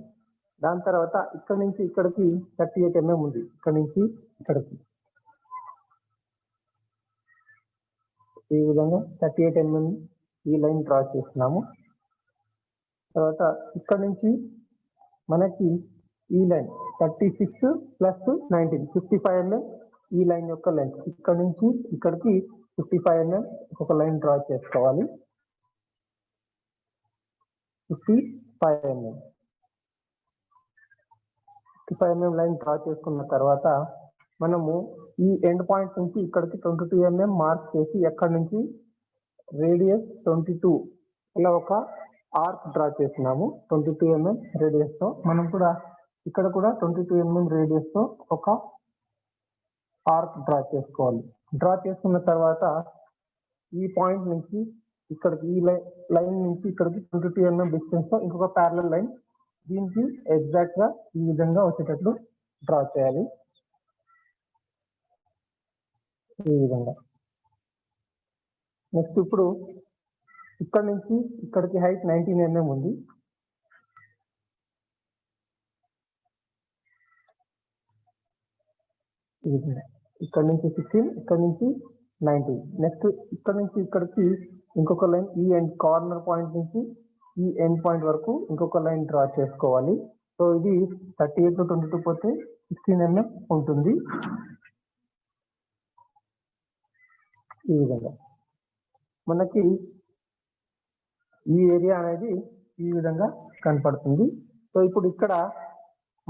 దాని తర్వాత ఇక్కడ నుంచి ఇక్కడికి 38 mm ఉంది, ఇక్కడ నుంచి ఇక్కడికి ఈ విధంగా 38 mm ఈ లైన్ డ్రా చేస్తున్నాము. తర్వాత ఇక్కడ నుంచి మనకి ఈ లైన్ 36 + 19 55 mm ఈ లైన్ యొక్క లెంత్. ఇక్కడ నుంచి ఇక్కడికి 55 mm ఒక లైన్ డ్రా చేసుకోవాలి, 55 mm. 55 mm లైన్ డ్రా చేసుకున్న తర్వాత మనము ఈ ఎండ్ పాయింట్ నుంచి ఇక్కడికి 22 mm మార్క్ చేసి ఎక్కడి నుంచి రేడియస్ 22 ఇలా ఒక ఆర్క్ డ్రా చేస్తున్నాము. 22 mm రేడియస్ తో మనం కూడా ఇక్కడ కూడా 22 mm రేడియస్ తో ఒక ఆర్క్ డ్రా చేసుకోవాలి. డ్రా చేసుకున్న తర్వాత ఈ పాయింట్ నుంచి ఇక్కడికి ఈ లైన్ నుంచి ఇక్కడికి 22 mm డిస్టెన్స్ తో ఇంకొక ప్యారలల్ లైన్ దీనికి ఎగ్జాక్ట్ గా ఈ విధంగా వచ్చేటట్లు డ్రా చేయాలి, ఈ విధంగా. నెక్స్ట్ ఇప్పుడు ఇక్కడ నుంచి ఇక్కడికి హైట్ 19 mm ఉంది. ఇక్కడ నుంచి 16, ఇక్కడ నుంచి 19. నెక్స్ట్ ఇక్కడ నుంచి ఇక్కడికి ఇంకొక లైన్ ఈ ఎండ్ కార్నర్ పాయింట్ నుంచి ఈ ఎండ్ పాయింట్ వరకు ఇంకొక లైన్ డ్రా చేసుకోవాలి. సో ఇది 38 తో 22 పోతే 16 mm ఉంటుంది, ఈ విధంగా. మనకి ఈ ఏరియా అనేది ఈ విధంగా కనపడుతుంది. సో ఇప్పుడు ఇక్కడ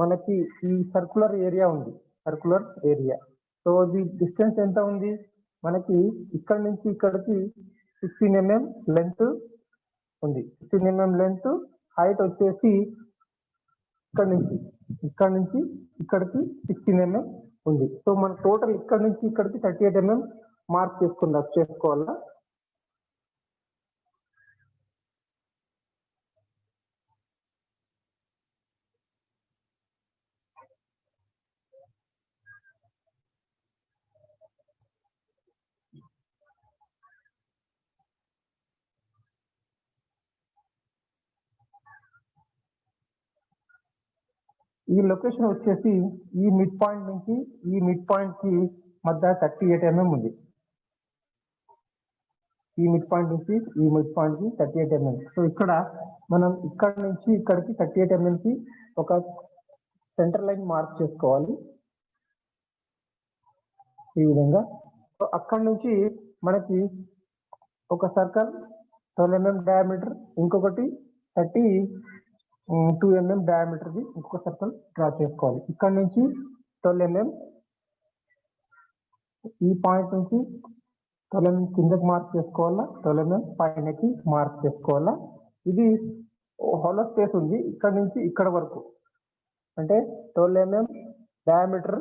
మనకి ఈ సర్కులర్ ఏరియా ఉంది, సర్కులర్ ఏరియా. సో ఇది డిస్టెన్స్ ఎంత ఉంది మనకి, ఇక్కడ నుంచి ఇక్కడికి 16 mm లెంత్ ఉంది, 16 mm లెంత్. హైట్ వచ్చేసి ఇక్కడ నుంచి ఇక్కడికి 16 mm ఉంది. సో మన టోటల్ ఇక్కడ నుంచి ఇక్కడికి 38 mm మార్క్ చేసుకోవాలా. ఈ లొకేషన్ వచ్చేసి ఈ మిడ్ పాయింట్ నుంచి ఈ మిడ్ పాయింట్ కి మధ్య 38 mm ఉంది. ఈ మిడ్ పాయింట్ నుంచి ఈ మిడ్ పాయింట్ కి 38 mm. సో ఇక్కడ మనం ఇక్కడ నుంచి ఇక్కడికి 38 mm కి ఒక సెంటర్ లైన్ మార్క్ చేసుకోవాలి ఈ విధంగా. సో అక్కడ నుంచి మనకి ఒక సర్కిల్ 12 mm డయామీటర్, ఇంకొకటి 32 mm డయామీటర్ ది ఇంకొక సర్కిల్ డ్రా చేసుకోవాలి. ఇక్కడ నుంచి 12 mm ఈ పాయింట్ నుంచి 12 mm కిందకి మార్క్ చేసుకోవాలా, 12 mm పైనకి మార్క్ చేసుకోవాలా. ఇది హాలో స్పేస్ ఉంది ఇక్కడ నుంచి ఇక్కడ వరకు, అంటే 12 mm డయామీటర్,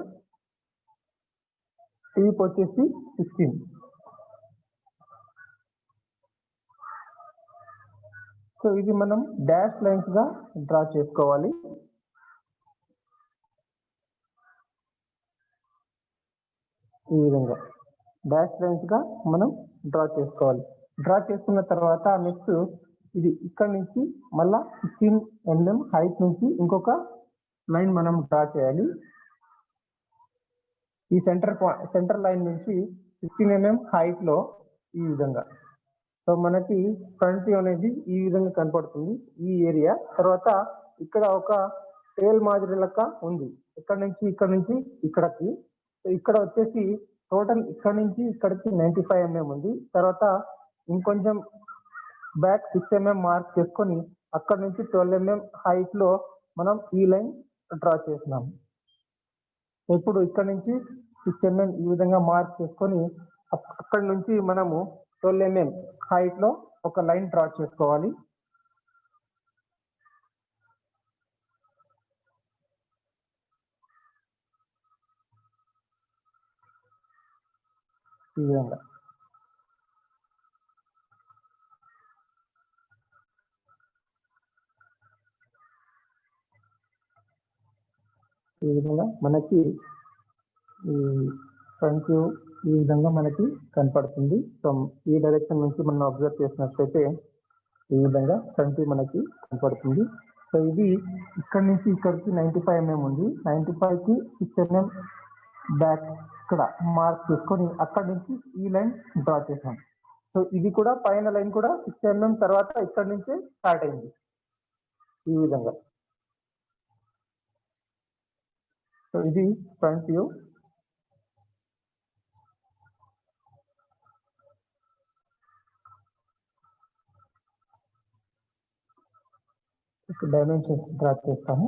టీప్ వచ్చేసి 16. సో ఇది మనం డాష్ లైన్స్ గా డ్రా చేసుకోవాలి. ఈ విధంగా డాష్ లైన్స్ గా మనం డ్రా చేసుకోవాలి. డ్రా చేసుకున్న తర్వాత నెక్స్ట్ ఇది ఇక్కడ నుంచి మళ్ళా 16 mm హైట్ నుంచి ఇంకొక లైన్ మనం డ్రా చేయాలి. ఈ సెంటర్ లైన్ నుంచి 16 mm హైట్ లో ఈ విధంగా. సో మనకి ఫ్రంట్ వ్యూ అనేది ఈ విధంగా కనపడుతుంది ఈ ఏరియా. తర్వాత ఇక్కడ ఒక టేల్ మాదిరి లెక్క ఉంది ఇక్కడ నుంచి ఇక్కడికి. సో ఇక్కడ వచ్చేసి టోటల్ ఇక్కడ నుంచి ఇక్కడికి 95 mm ఉంది. తర్వాత ఇంకొంచెం బ్యాక్ 6 mm మార్క్ చేసుకొని అక్కడ నుంచి 12 mm హైట్ లో మనం ఈ లైన్ డ్రా చేసినాం. ఇప్పుడు ఇక్కడ నుంచి 6 mm ఈ విధంగా మార్క్ చేసుకొని అక్కడ నుంచి మనము 12 mm హైట్ లో ఒక లైన్ డ్రా చేసుకోవాలి. ఈ విధంగా మనకి ఈ ఫ్రంట్ వ్యూ ఈ విధంగా మనకి కనపడుతుంది. సో ఈ డైరెక్షన్ నుంచి మనం అబ్జర్వ్ చేసినట్లయితే ఈ విధంగా ఫ్రంట్ వ్యూ మనకి కనపడుతుంది. సో ఇది ఇక్కడ నుంచి ఇక్కడికి 95 mm ఉంది. 95 కి 6 mm బ్యాక్ ఇక్కడ మార్క్ చేసుకొని అక్కడ నుంచి ఈ లైన్ డ్రా చేసాం. సో ఇది కూడా పైన లైన్ కూడా 6 mm తర్వాత ఇక్కడ నుంచే స్టార్ట్ అయింది ఈ విధంగా. సో ఇది ఫ్రంట్ వ్యూ. డైమెన్షన్స్ డ్రా చేస్తాము.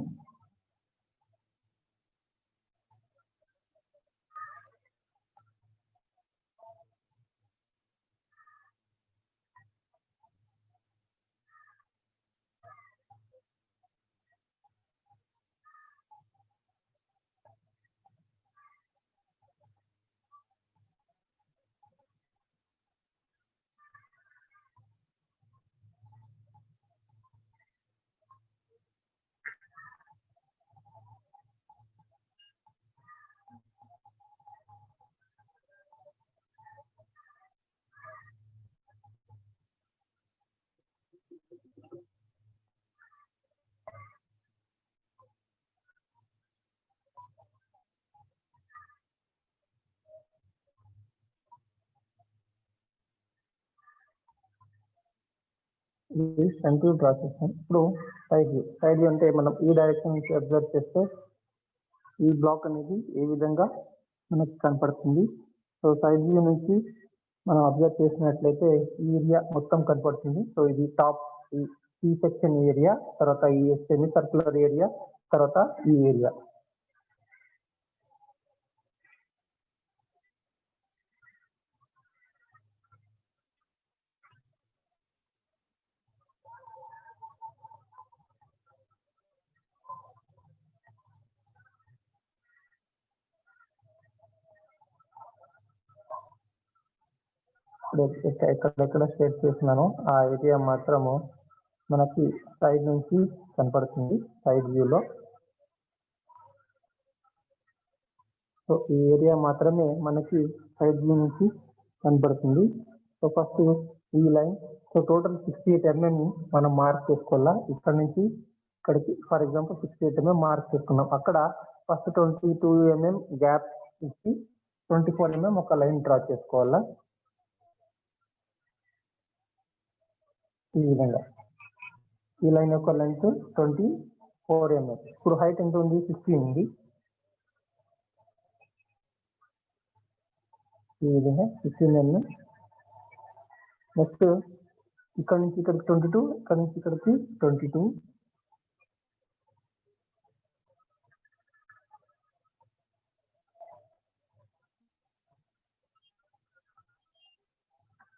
ఇది ఫ్రంట్ వ్యూ డ్రా చేస్తాం. ఇప్పుడు సైడ్ వ్యూ అంటే మనం ఈ డైరెక్షన్ నుంచి అబ్జర్వ్ చేస్తే ఈ బ్లాక్ అనేది ఏ విధంగా మనకి కనపడుతుంది. సో సైడ్ వ్యూ నుంచి మనం అబ్జర్వ్ చేసినట్లయితే ఈ ఏరియా మొత్తం కనపడుతుంది. సో ఇది టాప్ ఈ సెక్షన్ ఏరియా, తర్వాత ఈ సెమీ సర్క్యులర్ ఏరియా, తర్వాత ఈ ఏరియా. ఎక్కడెక్కడ షేర్ చేసినానో ఆ ఏరియా మాత్రము మనకి సైడ్ నుంచి కనపడుతుంది సైడ్ వ్యూలో. సో ఈ ఏరియా మాత్రమే మనకి సైడ్ వ్యూ నుంచి కనపడుతుంది. సో ఫస్ట్ ఈ లైన్, సో టోటల్ 68 mm మనం మార్క్ చేసుకోవాలా. ఇక్కడ నుంచి ఇక్కడికి ఫర్ ఎగ్జాంపుల్ 68 mm మార్క్ చేసుకున్నాం. అక్కడ ఫస్ట్ 22 mm గ్యాప్ ఇచ్చి 24 mm ఒక లైన్ డ్రా చేసుకోవాలా. ఈ విధంగా ఈ లైన్ యొక్క లెంత్ 24 mm. ఇప్పుడు హైట్ ఎంత ఉంది? 16 ఉంది. ఈ విధంగా 16 mm. నెక్స్ట్ ఇక్కడ నుంచి ఇక్కడికి 22, ఇక్కడ నుంచి ఇక్కడికి 22.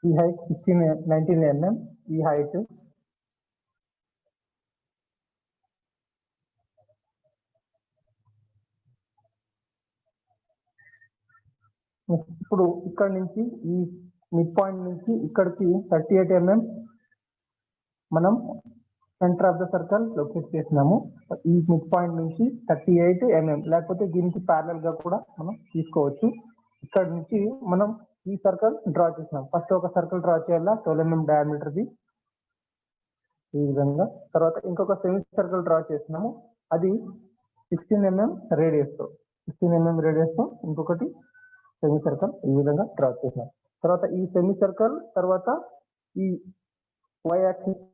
ఈ హైట్ 19 mm. ఈ హైట్ ఇప్పుడు ఇక్కడ నుంచి ఈ మిడ్ పాయింట్ నుంచి ఇక్కడికి 38 mm మనం centre of the circle locate చేసినాము. ఈ మిడ్ పాయింట్ నుంచి 38 mm లేకపోతే దీనికి ప్యారలల్ గా కూడా మనం తీసుకోవచ్చు. ఇక్కడ నుంచి మనం ఈ సర్కిల్ డ్రా చేసినాం. ఫస్ట్ ఒక సర్కిల్ డ్రా చేయాలా 12 mm డయామీటర్ ది ఈ విధంగా. తర్వాత ఇంకొక సెమీ సర్కిల్ డ్రా చేసినాము. అది 16 mm రేడియస్ తో 16 mm రేడియస్ తో ఇంకొకటి సెమీ సర్కిల్ ఈ విధంగా డ్రా చేసినాం. తర్వాత ఈ సెమీ సర్కిల్ తర్వాత ఈ y యాక్సిస్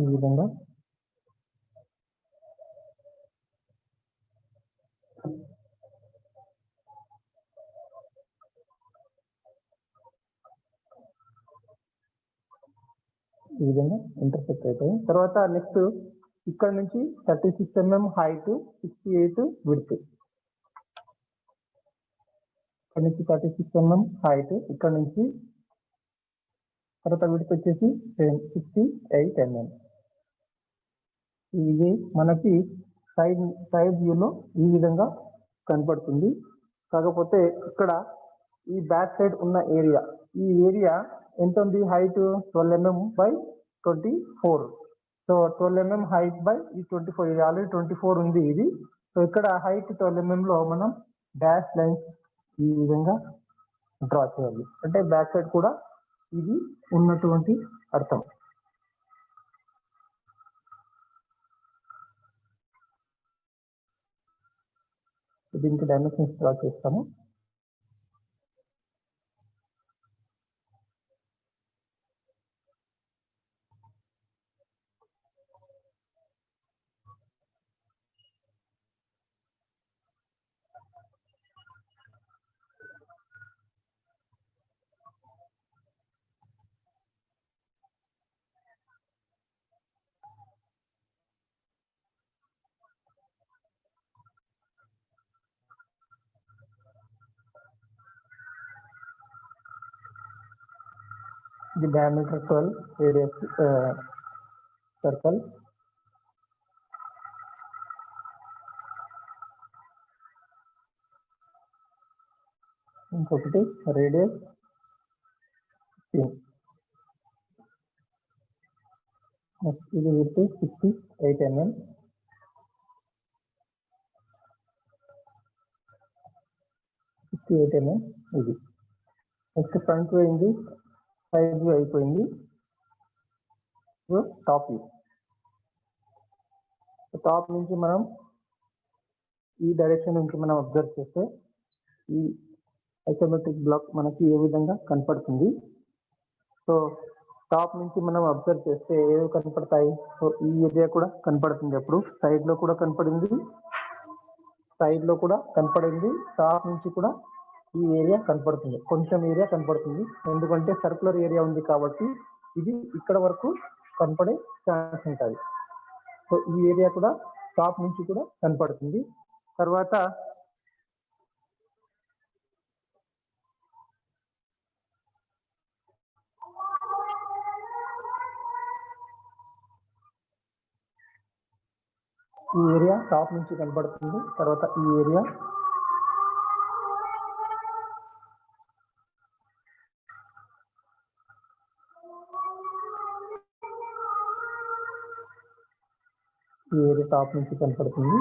ఈ విధంగా ఇంటర్సెక్ట్ అవుతాయి. తర్వాత నెక్స్ట్ ఇక్కడ నుంచి 36 mm హైట్, 68 విడ్త్. ఇక్కడ నుంచి 36 mm హైట్, ఇక్కడ నుంచి తర్వాత విడ్త్ వచ్చేసి 68 mm. ఇది మనకి సైడ్ వ్యూలో ఈ విధంగా కనపడుతుంది. కాకపోతే ఇక్కడ ఈ బ్యాక్ సైడ్ ఉన్న ఏరియా, ఈ ఏరియా ఎంత ఉంది? Height 12 mm by 24. So 12 mm height by ఈ 24, ఇది ఆల్రెడీ 24 ఉంది ఇది. సో ఇక్కడ హైట్ 12 mm లో మనం డాష్ లైన్స్ ఈ విధంగా డ్రా చేయాలి. అంటే బ్యాక్ సైడ్ కూడా ఇది ఉన్నటువంటి అర్థం. దీనికి డైమెన్షన్స్ డ్రా చేస్తాము. The diameter 12, radius circle. ఇంకొకటి రేడియస్ 16. ఇది విడ్త్ 68 mm. ఇది నెక్స్ట్ ఫ్రంట్ అయింది, సైడ్ వ్యూ అయిపోయింది. Top view. టాప్ నుంచి మనం ఈ డైరెక్షన్ నుంచి మనం అబ్జర్వ్ చేస్తే ఈ ఐసోమెట్రిక్ బ్లాక్ మనకి ఏ విధంగా కనపడుతుంది. సో టాప్ నుంచి మనం అబ్జర్వ్ చేస్తే ఏవి కనపడతాయి? సో ఈ ఏరియా కూడా కనపడుతుంది. అప్పుడు సైడ్ లో కూడా కనపడింది, టాప్ నుంచి కూడా ఈ ఏరియా కనపడుతుంది. కొంచెం ఏరియా కనపడుతుంది, ఎందుకంటే సర్కులర్ ఏరియా ఉంది కాబట్టి ఇది ఇక్కడ వరకు కనపడే ఛాన్స్ ఉంటుంది. సో ఈ ఏరియా కూడా టాప్ నుంచి కూడా కనపడుతుంది. తర్వాత ఈ ఏరియా టాప్ నుంచి కనపడుతుంది. తర్వాత ఈ ఏరియా ఈ ఏరియా టాప్ నుంచి కనపడుతుంది.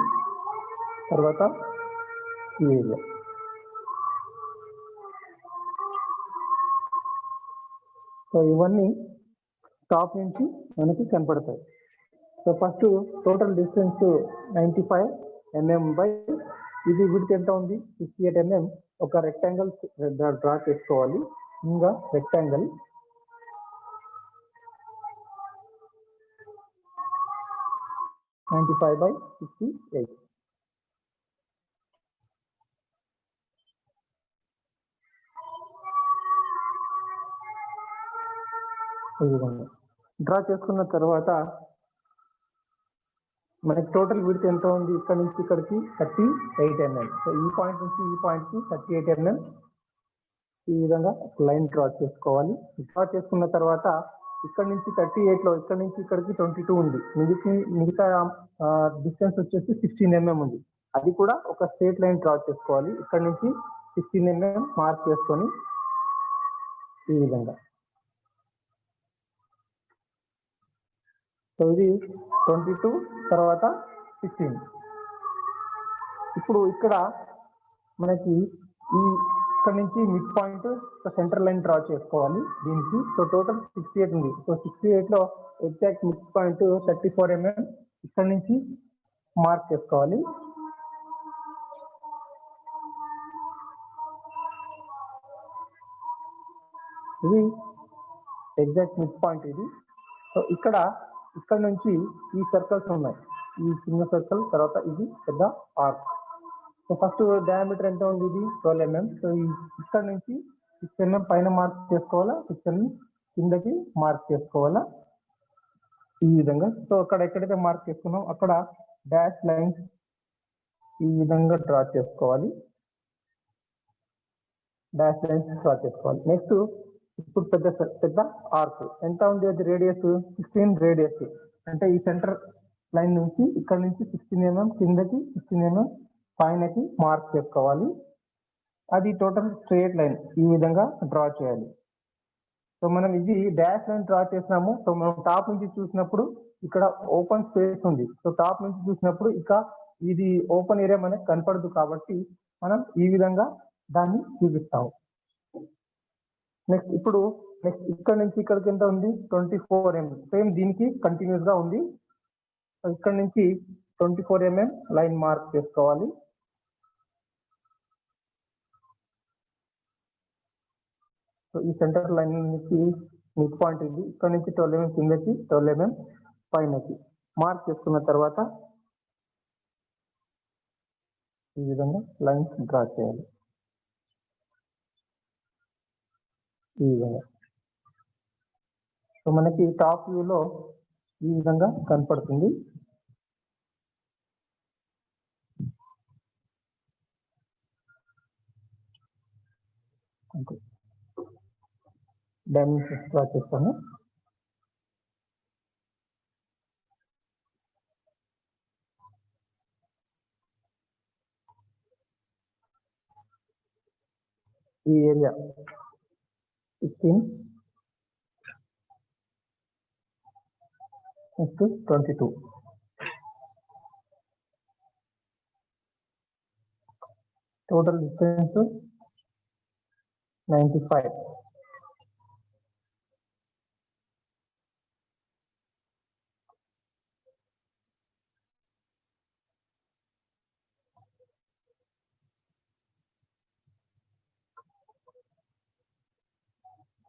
తర్వాత ఈ ఏరియా సో ఇవన్నీ టాప్ నుంచి మనకి కనపడతాయి. So first total distance 95 mm by ఇది విడ్త్ ఎంత ఉంది 68 mm. ఒక రెక్టాంగిల్ డ్రా చేసుకోవాలి. ఇంకా రెక్టాంగిల్ by 68. డ్రా చేసుకున్న తర్వాత మనకి టోటల్ విడ్త్ ఎంత ఉంది ఇక్కడ నుంచి ఇక్కడికి 38 mm. సో ఈ పాయింట్ నుంచి ఈ పాయింట్కి 38 mm. ఈ విధంగా లైన్ డ్రా చేసుకోవాలి. డ్రా చేసుకున్న తర్వాత ఇక్కడ నుంచి 38లో ఇక్కడ నుంచి ఇక్కడికి 22 ఉంది. మిగతా డిస్టెన్స్ వచ్చేసి 16 mm ఉంది. అది కూడా ఒక స్ట్రేట్ లైన్ డ్రా చేసుకోవాలి. ఇక్కడ నుంచి 16 mm మార్క్ చేసుకొని ఈ విధంగా. సో ఇది 22 తర్వాత 16. ఇప్పుడు ఇక్కడ మనకి ఇక్కడ నుంచి mid point centre line draw చేసుకోవాలి దీనికి. సో టోటల్ 68 ఉంది. సో 68లో ఎగ్జాక్ట్ మిడ్ పాయింట్ 34 mm ఇక్కడ నుంచి మార్క్ చేసుకోవాలి. ఇది ఎగ్జాక్ట్ మిడ్ పాయింట్ ఇది. సో ఇక్కడ నుంచి ఈ సర్కిల్స్ ఉన్నాయి. ఈ చిన్న సర్కిల్ తర్వాత ఇది పెద్ద ఆర్క్. సో ఫస్ట్ డయామీటర్ ఎంత ఉంది ఇది 12 mm. సో ఇక్కడ నుంచి 6 mm పైన మార్క్ చేసుకోవాలా, 6 mm కిందకి మార్క్ చేసుకోవాలా ఈ విధంగా. సో అక్కడ ఎక్కడైతే మార్క్ చేసుకున్నాం అక్కడ డాష్ లైన్స్ ఈ విధంగా డ్రా చేసుకోవాలి. నెక్స్ట్ ఇప్పుడు పెద్ద ఆర్క్ ఎంత ఉంది అది రేడియస్ 16 రేడియస్. అంటే ఈ సెంటర్ లైన్ నుంచి ఇక్కడ నుంచి 16 mm కిందకి 16 mm పైనకి మార్క్ చేసుకోవాలి. అది టోటల్ స్ట్రేట్ లైన్ ఈ విధంగా డ్రా చేయాలి. సో మనం ఇది డాష్ లైన్ డ్రా చేసినాము. సో మనం టాప్ నుంచి చూసినప్పుడు ఇక్కడ ఓపెన్ స్పేస్ ఉంది. సో టాప్ నుంచి చూసినప్పుడు ఇక ఇది ఓపెన్ ఏరియా మనకు కనపడదు కాబట్టి మనం ఈ విధంగా దాన్ని చూపిస్తాము. నెక్స్ట్ ఇక్కడ నుంచి ఇక్కడికి ఎంత ఉంది 24 mm. సేమ్ దీనికి కంటిన్యూస్ గా ఉంది. ఇక్కడ నుంచి 24 mm లైన్ మార్క్ చేసుకోవాలి. సో ఈ సెంటర్ లైన్ నుంచి మిడ్ పాయింట్ ఇది. ఇక్కడ నుంచి 12 mm కిందకి 12 mm పైనకి మార్క్ చేసుకున్న తర్వాత ఈ విధంగా లైన్స్ డ్రా చేయాలి. ఈ విధంగా సో మనకి టాప్ వ్యూలో ఈ విధంగా కనపడుతుంది. డైమెన్షన్స్ డ్రా చేస్తాను. ఈ area 16 next 22. Total distance 95.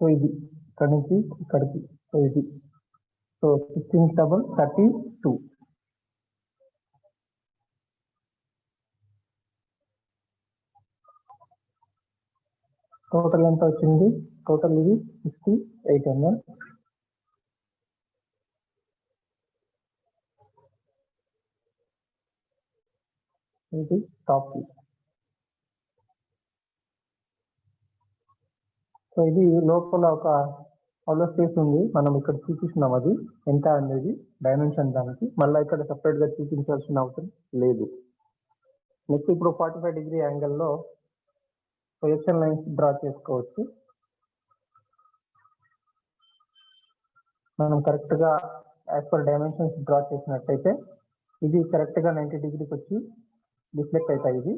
So ఇది ఇక్కడ నుంచి ఇక్కడికి. సో ఇది సో 16 double 32. టోటల్ ఎంత వచ్చింది? టోటల్ ఇది 68 mm. ఇది టాప్ వ్యూ. సో ఇది లోపల ఒక హాలో స్పేస్ ఉంది. మనం ఇక్కడ చూపిస్తున్నాం అది ఎంత అనేది డైమెన్షన్ దానికి. మళ్ళీ ఇక్కడ సెపరేట్ గా చూపించాల్సిన అవసరం లేదు. నెక్స్ట్ ఇప్పుడు 45 degree యాంగిల్లో ప్రొజెక్షన్ లైన్స్ డ్రా చేసుకోవచ్చు. మనం కరెక్ట్ గా యాజ్ పర్ డైమెన్షన్స్ డ్రా చేసినట్టయితే ఇది కరెక్ట్ గా 90 డిగ్రీకి వచ్చి రిఫ్లెక్ట్ అవుతాయి. ఇది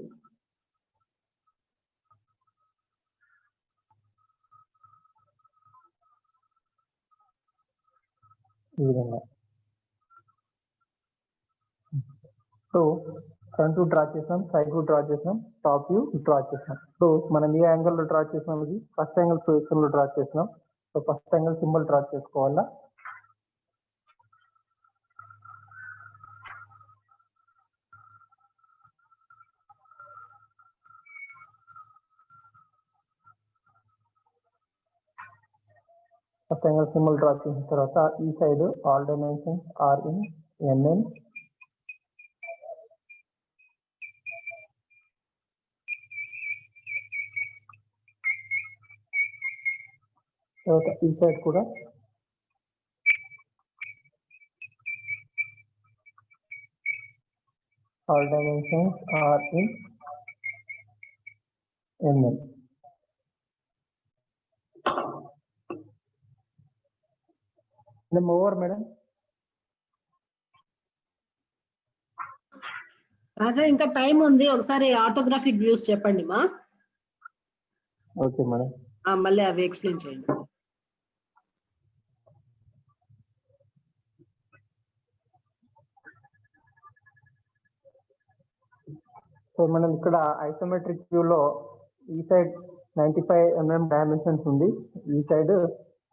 ఈ విధంగా. సో ఫ్రంట్ వ్యూ డ్రా చేసాం, సైడ్ వ్యూ డ్రా చేసాం, టాప్ వ్యూ డ్రా చేసాం. సో మనం ఏ యాంగిల్ లో డ్రా చేసాం, ఇది ఫస్ట్ యాంగిల్ ప్రొజెక్షన్ లో డ్రా చేసినాం. So first angle symbol draw చేసుకోవాలా. ఫస్ట్ యాంగిల్ సింబల్ డ్రా చేసిన తర్వాత ఈ side all dimensions are in MM. తర్వాత ఈ సైడ్ కూడా all dimensions are in MM. Over madam. Raja ఇంకా టైం ఉంది, ఒకసారి ఆర్థోగ్రాఫిక్ వ్యూస్ చెప్పండి మా. Okay madam. మళ్ళీ అవి ఎక్స్ప్లెయిన్ చేయండి. సో మనం ఇక్కడ ఐసోమెట్రిక్ వ్యూలో ఈ సైడ్ 95 mm డైమెన్షన్స్ ఉంది, ఈ సైడ్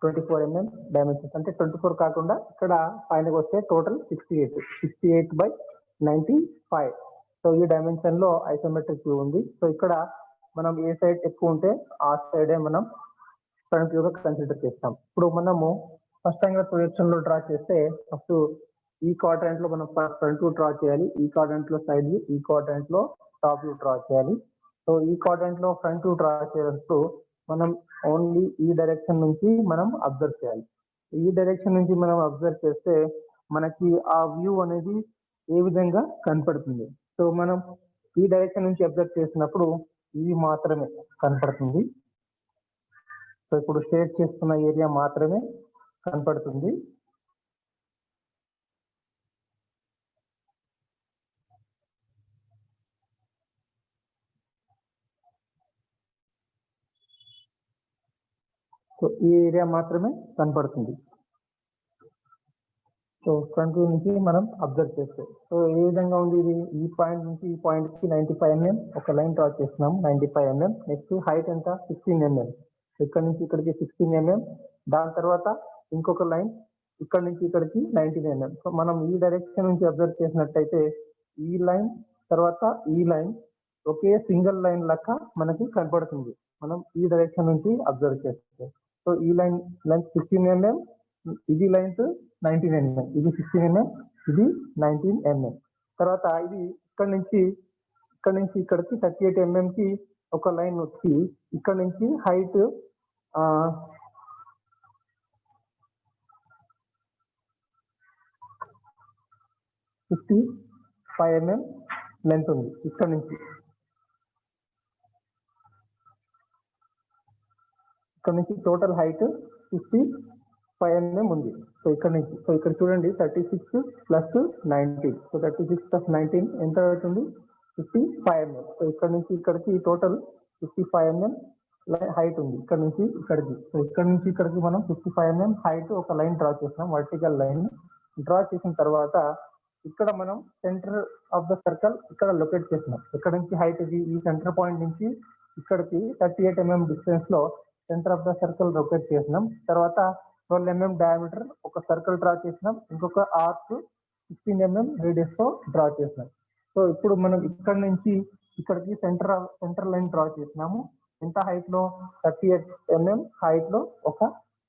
24 mm డైమెన్షన్స్. అంటే 24 కాకుండా ఇక్కడ పైనకి వస్తే టోటల్ 68/95. సో ఈ డైమెన్షన్ లో ఐసోమెట్రిక్ వ్యూ ఉంది. సో ఇక్కడ మనం ఏ సైడ్ ఎక్కువ ఉంటే ఆ సైడే మనం ఫ్రంట్ వ్యూగా కన్సిడర్ చేస్తాం. ఇప్పుడు మనము ఫస్ట్ యాంగిల్ ప్రొజెక్షన్ లో డ్రా చేస్తే ఫస్ట్ ఈ క్వాడ్రంట్ లో మనం ఫ్రంట్ వ్యూ డ్రా చేయాలి, ఈ క్వాడ్రంట్ లో సైడ్ వ్యూ, ఈ క్వాడ్రంట్ లో టాప్ వ్యూ డ్రా చేయాలి. సో ఈ క్వాడ్రంట్ లో ఫ్రంట్ వ్యూ డ్రా చేసినప్పుడు మనం ఓన్లీ ఈ డైరెక్షన్ నుంచి మనం అబ్జర్వ్ చేయాలి. ఈ డైరెక్షన్ నుంచి మనం అబ్జర్వ్ చేస్తే మనకి ఆ వ్యూ అనేది ఏ విధంగా కనపడుతుంది. సో మనం ఈ డైరెక్షన్ నుంచి అబ్జర్వ్ చేసినప్పుడు ఇది మాత్రమే కనపడుతుంది. సో ఇప్పుడు షేడ్ చేస్తున్న ఏరియా మాత్రమే కనపడుతుంది. సో ఈ ఏరియా మాత్రమే కనపడుతుంది. సో ఫ్రంట్ వ్యూ నుంచి మనం అబ్జర్వ్ చేస్తే సో ఏ విధంగా ఉంది ఇది. ఈ పాయింట్ నుంచి ఈ పాయింట్ కి 95 mm ఒక లైన్ డ్రా చేస్తున్నాం, 95 mm. నెక్స్ట్ హైట్ ఎంత 16 mm. ఇక్కడ నుంచి ఇక్కడికి 16 mm. దాని తర్వాత ఇంకొక లైన్ ఇక్కడ నుంచి ఇక్కడికి 19 mm. సో మనం ఈ డైరెక్షన్ నుంచి అబ్జర్వ్ చేసినట్టయితే ఈ లైన్ తర్వాత ఈ లైన్ ఒకే సింగిల్ లైన్ లెక్క మనకి కనపడుతుంది మనం ఈ డైరెక్షన్ నుంచి అబ్జర్వ్ చేస్తే. సో ఈ లైన్ లెంత్ 16 mm, ఇది లెంత్ 19 mm, ఇది 16 mm, ఇది 19 mm. తర్వాత ఇది ఇక్కడ నుంచి ఇక్కడికి 38 mm కి ఒక లైన్ వచ్చి ఇక్కడ నుంచి హైట్ 55 mm లెంత్ ఉంది. ఇక్కడ నుంచి టోటల్ హైట్ 55 mm ఉంది. సో ఇక్కడ నుంచి ఇక్కడ చూడండి 36 + 19. సో 36 + 19 ఎంత అవుతుంది 55 mm. సో ఇక్కడ నుంచి ఇక్కడికి టోటల్ 55 mm హైట్ ఉంది ఇక్కడ నుంచి ఇక్కడికి. సో ఇక్కడ నుంచి ఇక్కడికి మనం 55 mm హైట్ ఒక లైన్ డ్రా చేస్తాం, వర్టికల్ లైన్ డ్రా చేసిన తర్వాత ఇక్కడ మనం సెంటర్ ఆఫ్ ద సర్కిల్ ఇక్కడ లొకేట్ చేస్తున్నాం. ఇక్కడ నుంచి హైట్ ఇది, ఈ సెంటర్ పాయింట్ నుంచి ఇక్కడికి 38 mm డిస్టెన్స్ లో centre of the circle locate చేసినాం. తర్వాత 12 mm డయామీటర్ ఒక సర్కిల్ డ్రా చేసినాం, ఇంకొక ఆర్క్ 16 mm రేడియస్ తో డ్రా చేసినాం. సో ఇప్పుడు మనం ఇక్కడ నుంచి ఇక్కడికి సెంటర్ లైన్ డ్రా చేసినాము. ఎంత హైట్ లో 38 mm హైట్ లో ఒక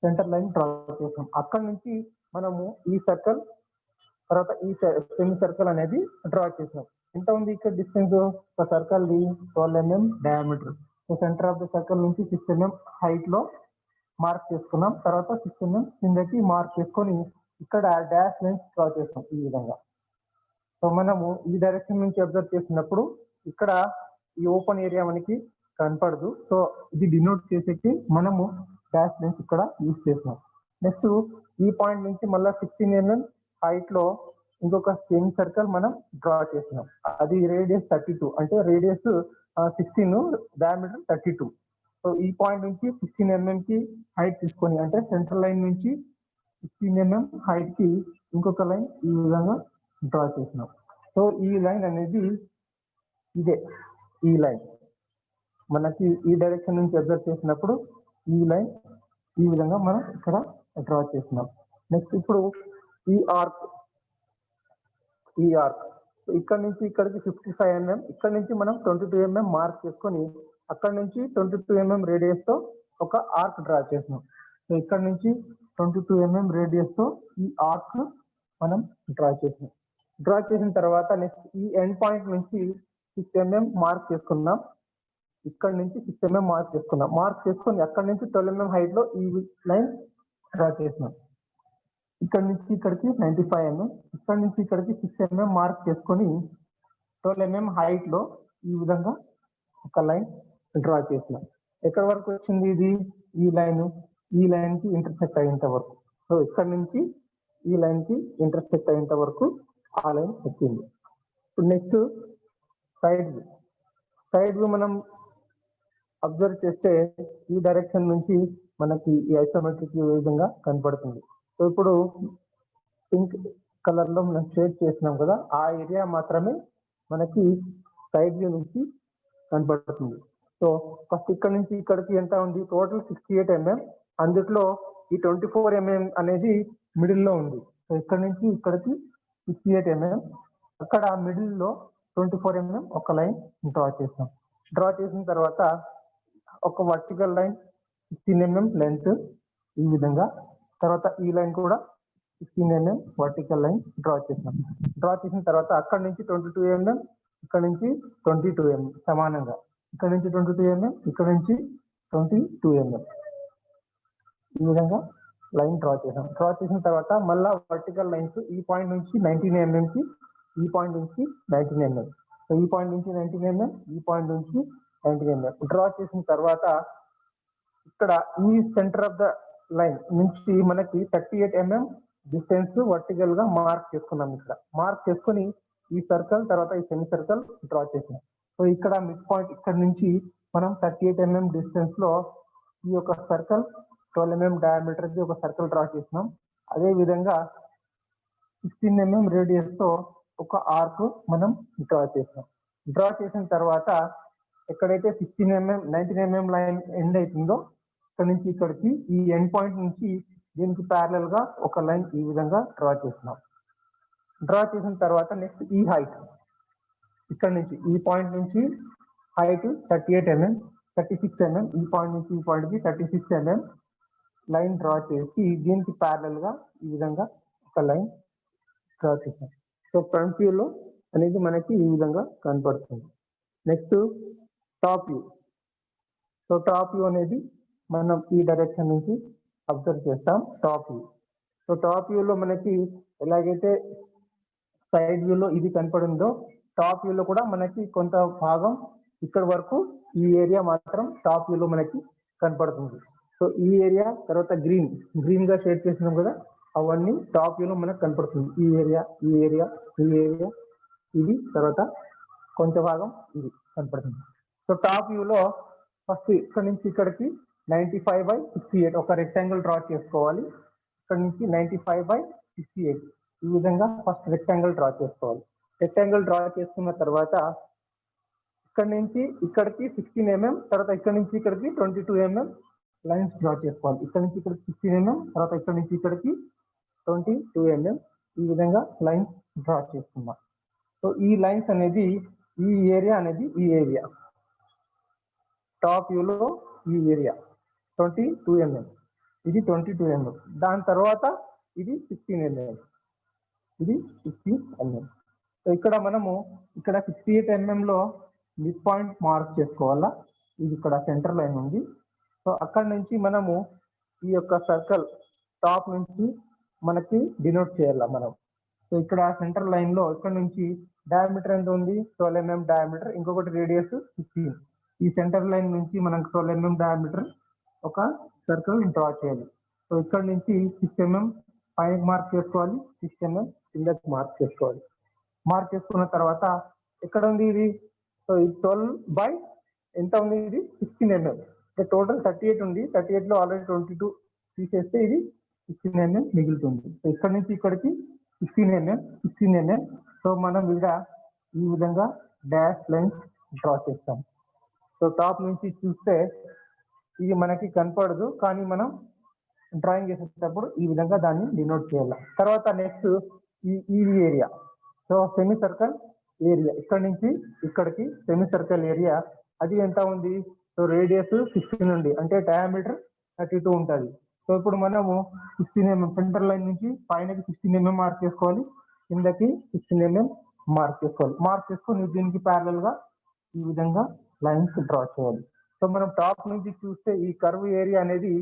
సెంటర్ లైన్ డ్రా చేసినాం. అక్కడ నుంచి మనము ఈ సర్కిల్ తర్వాత ఈ సెమీ సర్కిల్ అనేది డ్రా చేసినాం. ఎంత ఉంది ఇక్కడ డిస్టెన్స్ ఒక circle the 12 mm diameter. So centre of the circle నుంచి 6 mm హైట్ లో మార్క్ చేసుకున్నాం. తర్వాత 6 mm కిందకి మార్క్ చేసుకొని ఇక్కడ డాష్ లైన్స్ డ్రా చేస్తాం ఈ విధంగా. సో మనము ఈ డైరెక్షన్ నుంచి అబ్జర్వ్ చేసినప్పుడు ఇక్కడ ఈ ఓపెన్ ఏరియా మనకి కనపడదు. సో ఇది డినోట్ చేసేకి మనము డాష్ లైన్స్ ఇక్కడ యూజ్ చేసినాం. నెక్స్ట్ ఈ పాయింట్ నుంచి మళ్ళీ 16 mm హైట్ లో ఇంకొక సేమ్ సర్కిల్ మనం డ్రా చేసినాం. అది రేడియస్ 32 అంటే రేడియస్ 16, డయామీటర్ 32. సో ఈ పాయింట్ నుంచి 16 mm కి హైట్ తీసుకొని అంటే సెంట్రల్ లైన్ నుంచి 16 mm హైట్ కి ఇంకొక లైన్ ఈ విధంగా డ్రా చేసినాం. సో ఈ లైన్ అనేది ఇదే, ఈ లైన్ మనకి ఈ డైరెక్షన్ నుంచి అబ్జర్వ్ చేసినప్పుడు ఈ లైన్ ఈ విధంగా మనం ఇక్కడ డ్రా చేసినాం. నెక్స్ట్ ఇప్పుడు ఈ ఆర్క్ ఇక్కడ నుంచి ఇక్కడికి 55 mm, ఇక్కడ నుంచి మనం 22 mm మార్క్ చేసుకొని అక్కడ నుంచి 22 mm రేడియస్ తో ఒక ఆర్క్ డ్రా చేసినాం. సో ఇక్కడ నుంచి 22 mm రేడియస్ తో ఈ ఆర్క్ మనం డ్రా చేసినాం. డ్రా చేసిన తర్వాత నెక్స్ట్ ఈ ఎండ్ పాయింట్ నుంచి 6 mm మార్క్ చేసుకున్నాం. ఇక్కడ నుంచి 6 mm మార్క్ చేసుకొని అక్కడ నుంచి 12 mm హైట్ లో ఈ లైన్ డ్రా చేసినాం. ఇక్కడ నుంచి ఇక్కడికి 95 mm, ఇక్కడ నుంచి ఇక్కడికి 6 mm మార్క్ చేసుకొని 12 mm హైట్ లో ఈ విధంగా ఒక లైన్ డ్రా చేసినాం. ఎక్కడి వరకు వచ్చింది ఇది? ఈ లైన్ కి ఇంటర్సెక్ట్ అయ్యేంత వరకు. సో ఇక్కడ నుంచి ఈ లైన్ కి ఇంటర్సెక్ట్ అయ్యేంత వరకు ఆ లైన్ వచ్చింది. ఇప్పుడు నెక్స్ట్ సైడ్ వ్యూ మనం అబ్జర్వ్ చేస్తే ఈ డైరెక్షన్ నుంచి మనకి ఈ ఐసోమెట్రిక్ ఈ విధంగా కనపడుతుంది. సో ఇప్పుడు పింక్ కలర్ లో మనం షేడ్ చేసినాం కదా, ఆ ఏరియా మాత్రమే మనకి సైడ్ వ్యూ నుంచి కనపడుతుంది. సో ఫస్ట్ ఇక్కడ నుంచి ఇక్కడికి ఎంత ఉంది? Total 68 mm. అందుట్లో ఈ 24 mm అనేది మిడిల్ లో ఉంది. సో ఇక్కడ నుంచి ఇక్కడికి 68 mm, అక్కడ మిడిల్ లో 24 mm ఒక లైన్ డ్రా చేసాం. డ్రా చేసిన తర్వాత ఒక వర్టికల్ లైన్ 16 mm లెంత్ ఈ విధంగా, తర్వాత ఈ లైన్ కూడా 16 mm వర్టికల్ లైన్ డ్రా చేసాం. డ్రా చేసిన తర్వాత అక్కడ నుంచి 22 mm, ఇక్కడ నుంచి 22 mm సమానంగా, ఇక్కడ నుంచి 22 mm, ఇక్కడ నుంచి 22 mm ఈ విధంగా లైన్ డ్రా చేసాం. డ్రా చేసిన తర్వాత మళ్ళా వర్టికల్ లైన్స్ ఈ పాయింట్ నుంచి 19 mm కి, ఈ పాయింట్ నుంచి 19 mm, సో ఈ పాయింట్ నుంచి 19 mm, ఈ పాయింట్ నుంచి 19 mm డ్రా చేసిన తర్వాత ఇక్కడ ఈ సెంటర్ ఆఫ్ ద లైన్ నుంచి మనకి 38 mm డిస్టెన్స్ వర్టికల్ గా మార్క్ చేసుకున్నాం. ఇక్కడ మార్క్ చేసుకుని ఈ సర్కిల్ తర్వాత ఈ సెమీ సర్కిల్ డ్రా చేసినాం. సో ఇక్కడ మిడ్ పాయింట్ ఇక్కడ నుంచి మనం 38 mm డిస్టెన్స్ లో ఈ యొక్క సర్కిల్ 12 mm డయామీటర్ కి ఒక సర్కిల్ డ్రా చేసినాం. అదే విధంగా 16 mm రేడియస్ తో ఒక ఆర్క్ మనం డ్రా చేసినాం. డ్రా చేసిన తర్వాత ఎక్కడైతే 16 mm 19 mm లైన్ ఎండ్ అవుతుందో ఇక్కడ నుంచి ఇక్కడికి ఈ ఎండ్ పాయింట్ నుంచి దీనికి ప్యారలల్ గా ఒక లైన్ ఈ విధంగా డ్రా చేసినాం. డ్రా చేసిన తర్వాత నెక్స్ట్ ఈ హైట్ ఇక్కడ నుంచి ఈ పాయింట్ నుంచి హైట్ 38 mm 36 mm, ఈ పాయింట్ నుంచి ఈ పాయింట్ కి 36 mm లైన్ డ్రా చేసి దీనికి ప్యారలల్ గా ఈ విధంగా ఒక లైన్ డ్రా చేసాం. సో ఫ్రంట్ వ్యూ లో అనేది మనకి ఈ విధంగా కనపడుతుంది. Next top view. So top view అనేది మనం ఈ డైరెక్షన్ నుంచి అబ్జర్వ్ చేస్తాం. Top view. So top view లో మనకి ఎలాగైతే సైడ్ వ్యూ లో ఇది కనపడిందో టాప్ వ్యూ లో కూడా మనకి కొంత భాగం ఇక్కడ వరకు ఈ ఏరియా మాత్రం టాప్ వ్యూ లో మనకి కనపడుతుంది. సో ఈ ఏరియా తర్వాత గ్రీన్ గా షేడ్ చేసినాం కదా, అవన్నీ టాప్ వ్యూ లో మనకు కనపడుతుంది. ఈ ఏరియా ఇది తర్వాత కొంత భాగం ఇది కనపడుతుంది. సో టాప్ వ్యూ లో ఫస్ట్ ఇక్కడ నుంచి ఇక్కడికి 95/68 ఒక రెక్టాంగిల్ డ్రా చేసుకోవాలి. ఇక్కడ నుంచి 95/68 ఈ విధంగా ఫస్ట్ రెక్టాంగిల్ డ్రా చేసుకోవాలి. రెక్టాంగిల్ డ్రా చేసుకున్న తర్వాత ఇక్కడ నుంచి ఇక్కడికి 16 mm, తర్వాత ఇక్కడ నుంచి ఇక్కడికి 22 mm లైన్స్ డ్రా చేసుకోవాలి. ఇక్కడ నుంచి ఇక్కడికి 16 mm, తర్వాత ఇక్కడ నుంచి ఇక్కడికి 22 mm ఈ విధంగా లైన్స్ డ్రా చేసుకున్నాం. సో ఈ లైన్స్ అనేది ఈ ఏరియా టాప్ వ్యూ లో ఈ ఏరియా 22 mm, ఇది 22 mm, దాని తర్వాత ఇది 16 mm, ఇది 16 mm. సో ఇక్కడ మనము ఇక్కడ 68 mm లో మిడ్ పాయింట్ మార్క్ చేసుకోవాలా. ఇది ఇక్కడ సెంటర్ లైన్ ఉంది. సో అక్కడ నుంచి మనము ఈ యొక్క సర్కిల్ టాప్ నుంచి మనకి డినోట్ చేయాలా మనం. సో ఇక్కడ సెంటర్ లైన్ లో ఇక్కడ నుంచి డయామీటర్ ఎంత ఉంది? 12 mm డయామీటర్, ఇంకొకటి రేడియస్ 16. ఈ సెంటర్ లైన్ నుంచి మనకు 12 mm డయామీటర్ ఒక సర్కిల్ డ్రా చేయాలి. సో ఇక్కడ నుంచి 6 mm పైన మార్క్ చేసుకోవాలి 6 mm, కిందకి మార్క్ చేసుకోవాలి. మార్క్ చేసుకున్న తర్వాత ఎక్కడ ఉంది ఇది? సో ఇది 12 by ఎంత ఉంది? ఇది 16 mm. టోటల్ 38 ఉంది. 38 లో ఆల్రెడీ 22 తీసేస్తే ఇది 16 mm మిగులుతుంది. సో ఇక్కడ నుంచి ఇక్కడికి 16 mm. సో మనం ఈ విధంగా డాష్ లైన్స్ డ్రా చేస్తాం. సో టాప్ నుంచి చూస్తే ఇది మనకి కనపడదు, కానీ మనం డ్రాయింగ్ చేసేటప్పుడు ఈ విధంగా దాన్ని డినోట్ చేయాలి. తర్వాత నెక్స్ట్ ఈ area. So semi circle area ఇక్కడ నుంచి ఇక్కడికి సెమీ సర్కిల్ ఏరియా అది ఎంత ఉంది? సో రేడియస్ 16 ఉంది, అంటే డయామీటర్ 32 ఉంటుంది. సో ఇప్పుడు మనము 16 mm సెంటర్ లైన్ నుంచి పైనకి 16 mm మార్క్ చేసుకోవాలి, కిందకి 16 mm మార్క్ చేసుకోవాలి. మార్క్ చేసుకొని దీనికి ప్యారలల్ గా ఈ విధంగా లైన్స్ డ్రా చేయాలి. సో మనం టాప్ నుంచి చూస్తే ఈ కర్వ్ ఏరియా అనేది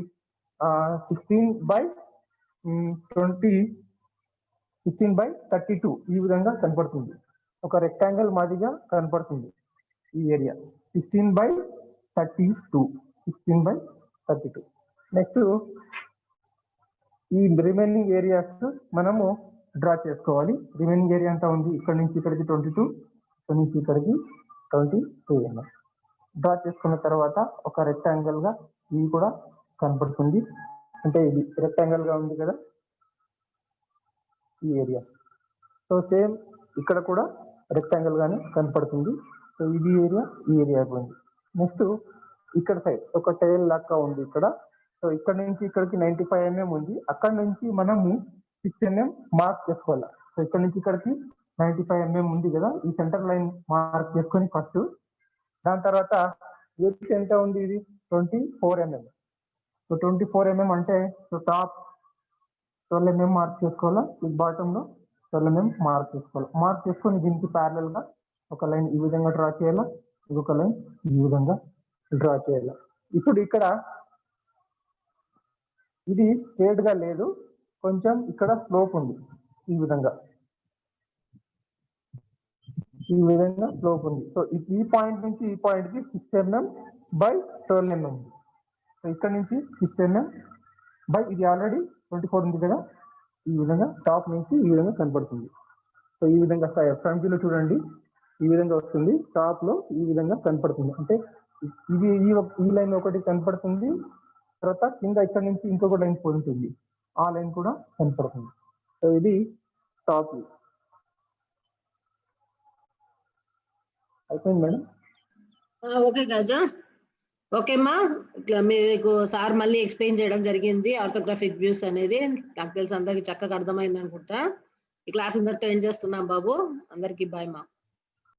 16 by 32 ఈ విధంగా కనపడుతుంది. ఒక రెక్టాంగిల్ మాదిరిగా కనపడుతుంది ఈ ఏరియా 16 by 32. నెక్స్ట్ ఈ రిమైనింగ్ ఏరియాస్ మనము డ్రా చేసుకోవాలి. రిమైనింగ్ ఏరియా ఎంత ఉంది? ఇక్కడ నుంచి ఇక్కడికి 22, ఇక్కడ నుంచి ఇక్కడికి 22 mm. డ్రా చేసుకున్న తర్వాత ఒక రెక్టాంగిల్ గా ఇది కూడా కనపడుతుంది, అంటే ఇది రెక్టాంగిల్ గా ఉంది కదా ఈ ఏరియా. సో సేమ్ ఇక్కడ కూడా రెక్టాంగిల్ గానే కనపడుతుంది. సో ఇది ఏరియా, ఈ ఏరియా అయిపోయింది. నెక్స్ట్ ఇక్కడ సైడ్ ఒక టైల్ లాగా ఉంది ఇక్కడ. సో ఇక్కడ నుంచి ఇక్కడికి 95 mm ఉంది. అక్కడ నుంచి మనము 6 mm మార్క్ చేసుకోవాలి. సో ఇక్కడ నుంచి ఇక్కడికి 95 mm ఉంది కదా, ఈ సెంటర్ లైన్ మార్క్ చేసుకొని ఫస్ట్. దాని తర్వాత ఎడ్జ్ ఎంత ఉంది? ఇది 24 mm. సో 24 mm అంటే సో టాప్ 12 mm మార్క్ చేసుకోవాలా, ఈ బాటమ్ లో 12 mm మార్క్ చేసుకోవాలి. మార్క్ చేసుకొని దీనికి ప్యారలల్ గా ఒక లైన్ ఈ విధంగా డ్రా చేయాలా, ఇంకొక లైన్ ఈ విధంగా డ్రా చేయాలా. ఇప్పుడు ఇక్కడ ఇది స్ట్రేట్ గా లేదు, కొంచెం ఇక్కడ స్లోప్ ఉంది. ఈ విధంగా స్లోప్ ఉంది. సో ఈ పాయింట్ నుంచి ఈ పాయింట్ కి 6 mm by 12 mm. సో ఇక్కడ నుంచి 6 mm by ఇది ఆల్రెడీ 24 ఉంది కదా, ఈ విధంగా టాప్ నుంచి ఈ విధంగా కనపడుతుంది. సో ఈ విధంగా ఫ్రంట్ వ్యూ లో చూడండి, ఈ విధంగా వస్తుంది. టాప్ లో ఈ విధంగా కనపడుతుంది, అంటే ఇది ఈ లైన్ ఒకటి కనపడుతుంది. తర్వాత కింద ఇక్కడ నుంచి ఇంకొక లైన్ పోతుంది, ఆ లైన్ కూడా కనపడుతుంది. సో ఇది టాప్ వ్యూ. అయిపోయింది మేడం. ఓకే గజా, ఓకే అమ్మా. ఇట్లా మీకు సార్ మళ్ళీ ఎక్స్ప్లెయిన్ చేయడం జరిగింది ఆర్థోగ్రాఫిక్ వ్యూస్ అనేది. నాకు తెలిసి అందరికి చక్కగా అర్థమైంది అనుకుంటా. ఈ క్లాస్ అందరితో ఎండ్ చేస్తున్నాం బాబు. అందరికి బాయ్ మా.